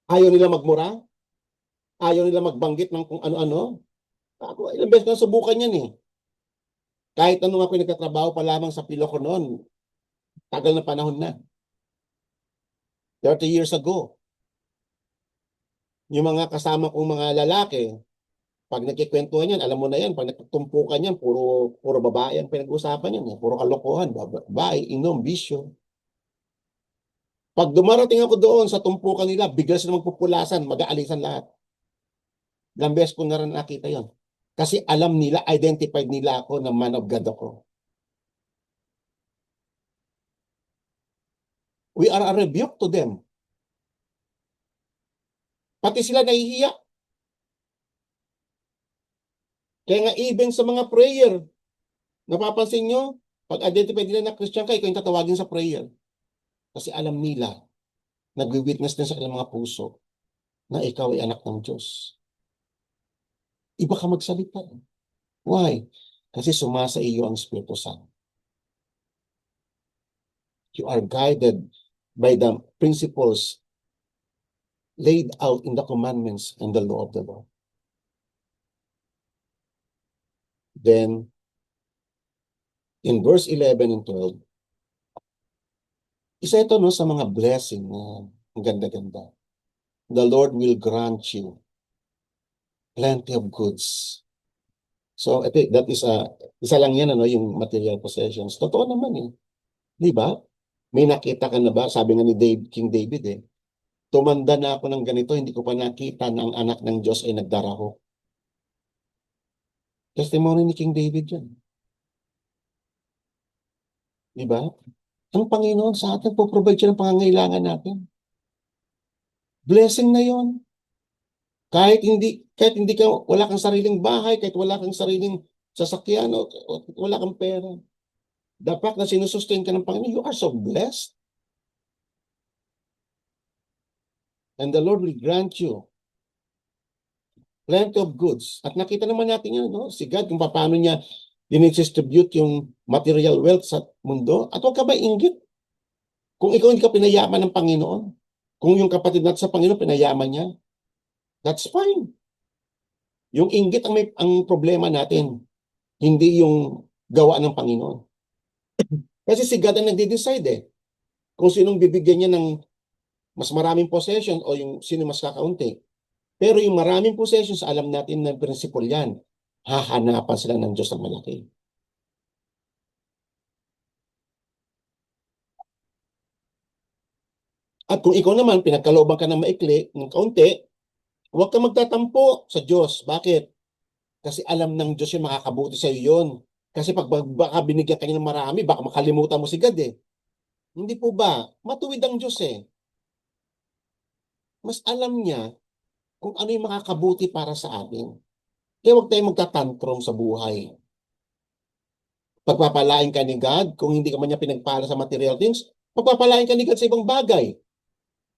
ayaw nila magmura, ayaw nila magbanggit ng kung ano-ano. Ako, ilang beses na subukan yan Kahit anong ako nagkatrabaho pa lamang sa pilo ko noon, tagal na panahon na. 30 years ago. Yung mga kasama kong mga lalaki, pag nagkikwentuhan yan, alam mo na yan, pag nagtumpukan yan, puro babae ang pinag-usapan yan. Puro kalokohan, babae, inom, bisyo. Pag dumarating ako doon sa tumpukan nila, bigla sila magpupulasan, mag-aalisan lahat. Ilang beses ko na rin nakita yon. Kasi alam nila, identified nila ako na man of God ako. We are a rebuke to them. Pati sila nahihiya. Kaya nga even sa mga prayer, napapansin nyo, pag identified nila na Christian ka, ikaw yung tatawagin sa prayer. Kasi alam nila, nag-witness din sa kanilang mga puso na ikaw ay anak ng Diyos. Iba ka magsalita. Why? Kasi sumasa iyo ang Espiritu Santo. You are guided by the principles laid out in the commandments and the law of the Lord. Then, in verse 11 and 12, isa ito sa mga blessing na ang ganda-ganda. The Lord will grant you plenty of goods So, that is isa lang yan, yung material possessions. Totoo naman eh. Di ba? May nakita ka na ba? Sabi nga ni King David eh, tumanda na ako ng ganito, hindi ko pa nakita na ang anak ng Diyos ay nagdaraho. Testimony ni King David yan. Di ba? Ang Panginoon sa atin, po-provide siya ng pangangailangan natin. Blessing na yon. Kahit hindi ka, wala kang sariling bahay, kahit wala kang sariling sasakyan, o wala kang pera. Dapat na sinusustain ka ng Panginoon, you are so blessed. And the Lord will grant you plenty of goods. At nakita naman natin yan, si God, kung paano niya dinidistribute yung material wealth sa mundo. At huwag ka ba inggit? Kung ikaw hindi ka pinayaman ng Panginoon, kung yung kapatid natin sa Panginoon pinayaman niya, that's fine. Yung inggit ang problema natin, hindi yung gawa ng Panginoon. Kasi si God ang nagde-decide eh. Kung sinong bibigyan niya ng mas maraming possession o yung sino mas kakaunti. Pero yung maraming possessions, alam natin na principle yan. Hahanapan sila ng Diyos ng malaki. At kung ikaw naman, pinagkalooban ka ng maikli, ng kaunti, huwag ka magtatampo sa Diyos. Bakit? Kasi alam ng Diyos yung makakabuti sa iyo yun. Kasi pag baka binigyan ka niya ng marami, baka makalimutan mo si God eh. Hindi po ba? Matuwid ang Diyos eh. Mas alam niya kung ano yung makakabuti para sa atin. Kaya huwag tayong magtatantrum sa buhay. Pagpapalain ka ni God, kung hindi ka man niya pinagpala sa material things, pagpapalain ka ni God sa ibang bagay.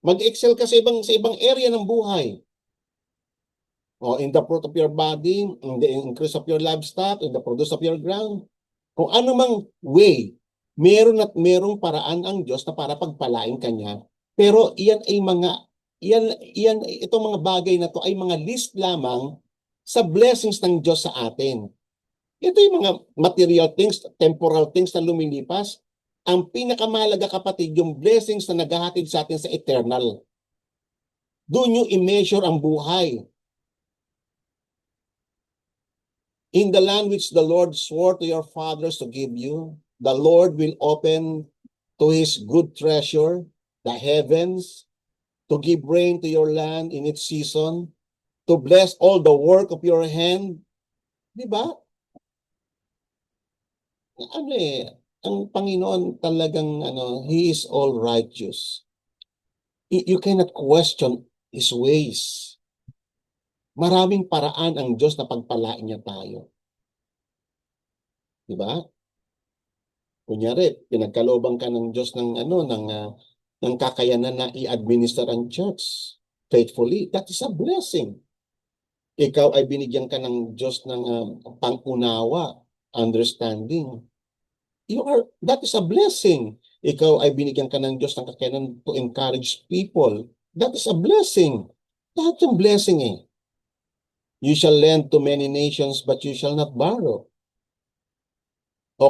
Mag-excel ka sa ibang area ng buhay. O, in the fruit of your body, in the increase of your livestock, in the produce of your ground. Kung ano mang way, meron at merong paraan ang Diyos na para pagpalain ka niya. Pero itong mga bagay na to ay mga list lamang sa blessings ng Diyos sa atin. Ito yung mga material things, temporal things na lumilipas. Ang pinakamahalaga kapatid, yung blessings na naghahatid sa atin sa eternal. Doon yung i-measure ang buhay. In the land which the Lord swore to your fathers to give you, the Lord will open to his good treasure, the heavens, to give rain to your land in its season, to bless all the work of your hand. Di ba? Ang Panginoon talagang, He is all righteous. You cannot question His ways. Maraming paraan ang Diyos na pagpalain niya tayo. Di ba? Kunyari, pinagkalooban ka ng Diyos ng kakayanan na i-administer ang church faithfully. That is a blessing. Ikaw ay binigyan ka ng Diyos ng pang-unawa, understanding. That is a blessing. Ikaw ay binigyan ka ng Diyos ng kakayanan to encourage people. That is a blessing. Lahat yung blessing eh. You shall lend to many nations, but you shall not borrow. O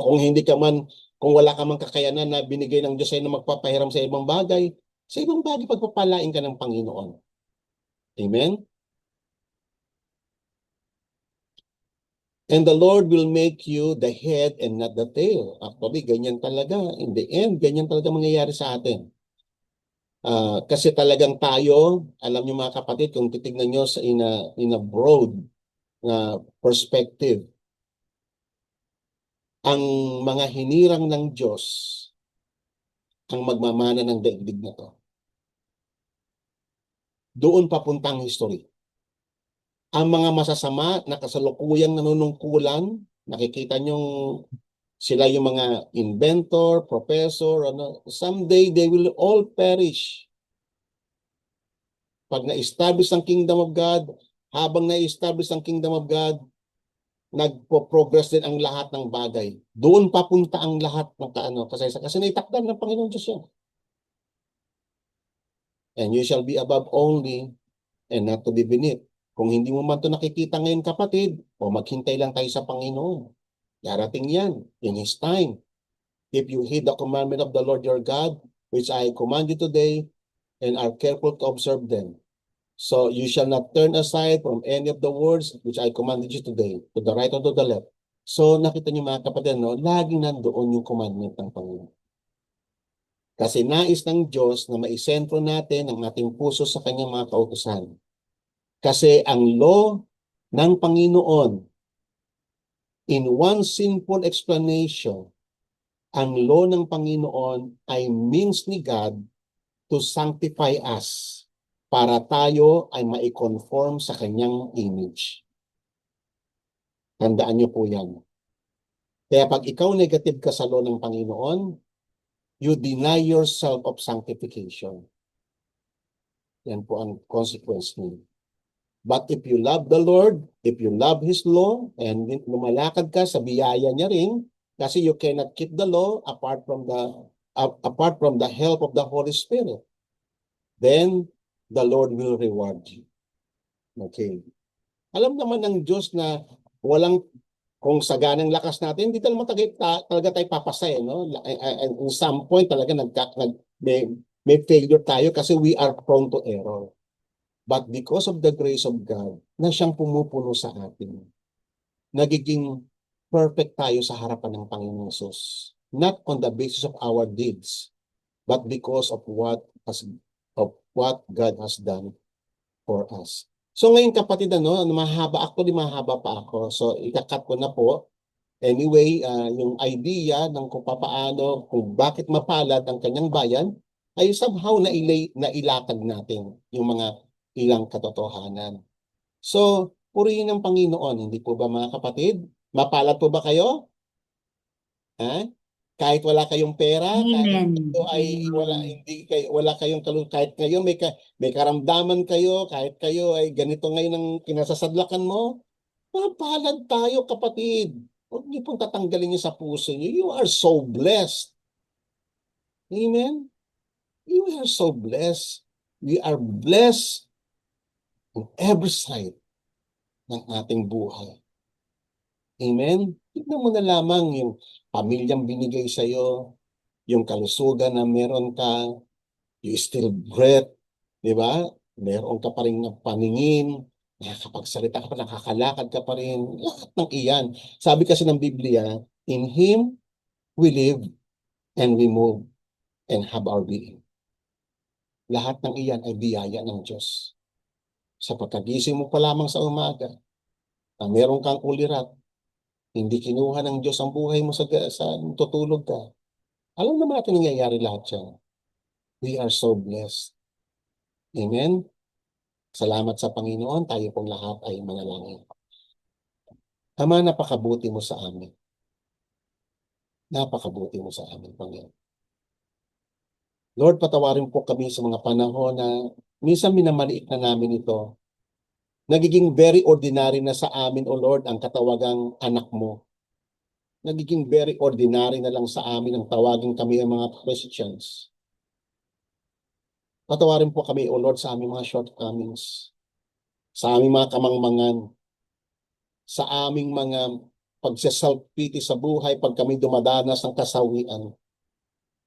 kung wala ka man kakayanan na binigay ng Diyos sa'yo na magpapahiram sa ibang bagay pagpapalain ka ng Panginoon. Amen? And the Lord will make you the head and not the tail. Actually, ganyan talaga. In the end, ganyan talaga mangyayari sa atin. Kasi talagang tayo, alam niyo mga kapatid, kung titignan niyo in a broad perspective, ang mga hinirang ng Diyos ang magmamana ng daigdig na to. Doon papuntang history. Ang mga masasama na kasalukuyang nanunungkulan, nakikita niyong sila yung mga inventor, professor, someday they will all perish. Pag na-establish ang kingdom of God, habang na-establish ang kingdom of God, nagpo-progress din ang lahat ng bagay. Doon papunta ang lahat ng kasaysayan. Kasi naitakdan ng Panginoon Diyos yan. And you shall be above only and not to be beneath. Kung hindi mo man ito nakikita ngayon kapatid, o maghintay lang tayo sa Panginoon. Darating yan in His time. If you heed the commandment of the Lord your God, which I command you today, and are careful to observe them, So you shall not turn aside from any of the words which I commanded you today, to the right or to the left. So nakita niyo mga kapatid, no, laging nandoon yung commandment ng Panginoon. Kasi nais ng Diyos na maisentro natin ang ating puso sa kanyang mga kautusan. Kasi ang law ng Panginoon, in one simple explanation, ang law ng Panginoon ay means ni God to sanctify us para tayo ay maikonform sa kanyang image. Tandaan niyo po yan. Kaya pag ikaw negative ka sa law ng Panginoon, you deny yourself of sanctification. Yan po ang consequence niyo. But if you love the Lord, if you love His law, and lumalakad ka sa biyaya niya rin, kasi you cannot keep the law apart from the help of the Holy Spirit, then the Lord will reward you. Okay. Alam naman ng Diyos na walang, kung saganang lakas natin, hindi talaga tayo papasay, no? In some point talaga may failure tayo kasi we are prone to error. But because of the grace of God, na siyang pumupuno sa atin, nagiging perfect tayo sa harapan ng Panginoong Hesus. Not on the basis of our deeds, but because of what God has done for us. So ngayon kapatid, mahaba pa ako. So ikakat ko na po. Anyway, yung idea ng kung paano, kung bakit mapalad ang kanyang bayan, ay somehow nailatag natin yung mga ilang katotohanan. So, purihin ng Panginoon, hindi po ba mga kapatid? Mapalad po ba kayo? Ha? Kahit wala kayong pera, kahit kayo ay wala kayong kahit kayo may karamdaman kayo, kahit kayo ay ganito ngayon ang kinasasadlakan mo, mapalad tayo kapatid. Huwag niyo pong tatanggalin niyo sa puso niyo. You are so blessed. Amen? You are so blessed. We are blessed on every side ng ating buhay. Amen? Tignan mo na lamang yung pamilyang binigay sa'yo, yung kalusugan na meron ka, you still breath, di ba? Meron ka pa rin ng paningin, nakakapagsalita ka pa, nakakalakad ka pa rin, lahat ng iyan. Sabi kasi ng Biblia, in Him we live and we move and have our being. Lahat ng iyan ay biyaya ng Diyos. Sa pagkagising mo pa lamang sa umaga, na meron kang ulirat, hindi kinuha ng Diyos ang buhay mo sa tutulog ka. Alam naman natin nangyayari lahat yan. We are so blessed. Amen? Salamat sa Panginoon, tayo pong lahat ay manalangin. Ama, napakabuti mo sa amin. Napakabuti mo sa amin, Panginoon. Lord, patawarin po kami sa mga panahon na minsan minamaliit na namin ito. Nagiging very ordinary na sa amin, O Lord, ang katawagang anak mo. Nagiging very ordinary na lang sa amin ang tawagin kami ang mga Christians. Patawarin po kami, O Lord, sa aming mga shortcomings, sa aming mga kamangmangan, sa aming mga pagsaself-pity sa buhay pag kami dumadanas ng kasawian.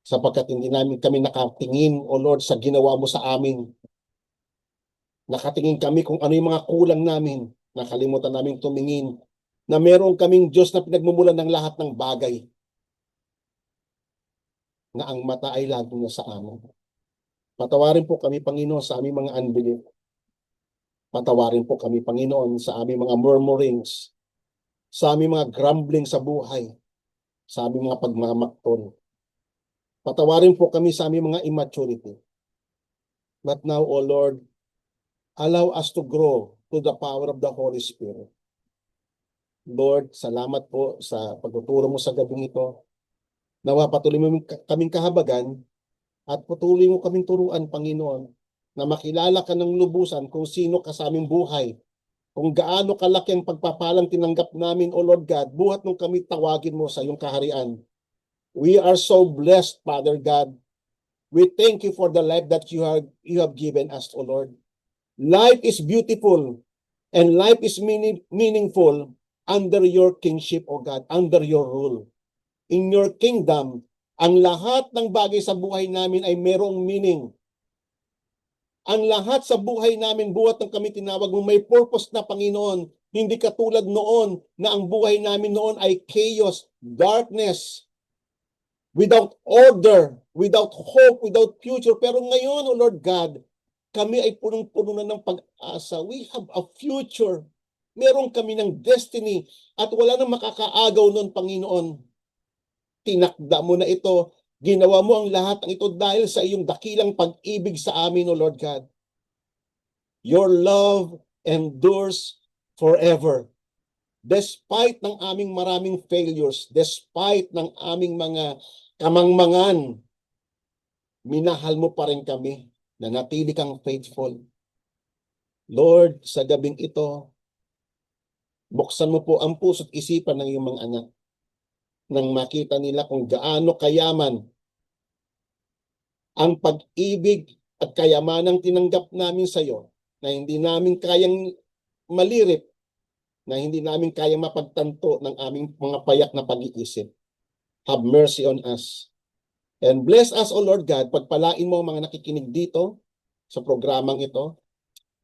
Sapagkat hindi namin kami nakatingin, O Lord, sa ginawa mo sa amin. Nakatingin kami kung ano yung mga kulang namin. Nakalimutan namin tumingin na meron kaming Diyos na pinagmumulan ng lahat ng bagay. Na ang mata ay lagi na sa amin. Patawarin po kami, Panginoon, sa aming mga unbelief. Patawarin po kami, Panginoon, sa aming mga murmurings, sa aming mga grumbling sa buhay, sa aming mga pagmamaktol. Patawarin po kami sa aming mga immaturity. But now, O Lord, allow us to grow to the power of the Holy Spirit. Lord, salamat po sa pagtuturo mo sa gabing ito. Nawa patuloy mo kaming kahabagan at patuloy mo kaming turuan, Panginoon, na makilala ka ng lubusan kung sino ka sa aming buhay. Kung gaano kalaki ang pagpapalang tinanggap namin, O Lord God, buhat nung kami tawagin mo sa iyong kaharian. We are so blessed, Father God. We thank you for the life that you have given us, O Lord. Life is beautiful and life is meaningful under your kingship, O God, under your rule. In your kingdom, ang lahat ng bagay sa buhay namin ay merong meaning. Ang lahat sa buhay namin, buhat ng kami tinawag mo, may purpose na, Panginoon. Hindi katulad noon na ang buhay namin noon ay chaos, darkness, without order, without hope, without future. Pero ngayon, O Lord God, kami ay punong-puno na ng pag-asa. We have a future. Meron kami ng destiny at wala nang makakaagaw noon, Panginoon. Tinakda mo na ito. Ginawa mo ang lahat ng ito dahil sa iyong dakilang pag-ibig sa amin, O Lord God. Your love endures forever. Despite ng aming maraming failures, despite ng aming mga kamangmangan, minahal mo pa rin kami. Nanatili kang faithful. Lord, sa gabing ito, buksan mo po ang puso't isipan ng iyong mga anak nang makita nila kung gaano kayaman ang pag-ibig at kayamanang tinanggap namin sa iyo na hindi namin kayang malirip, na hindi namin kayang mapagtanto ng aming mga payak na pag-iisip. Have mercy on us. And bless us, O Lord God. Pagpalain mo ang mga nakikinig dito sa programang ito.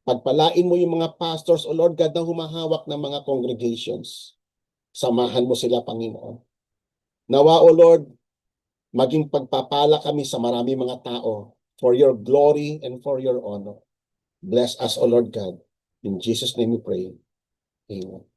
Pagpalain mo yung mga pastors, O Lord God, na humahawak ng mga congregations. Samahan mo sila, Panginoon. Nawa, O Lord, maging pagpapala kami sa marami mga tao for your glory and for your honor. Bless us, O Lord God. In Jesus' name we pray. Amen.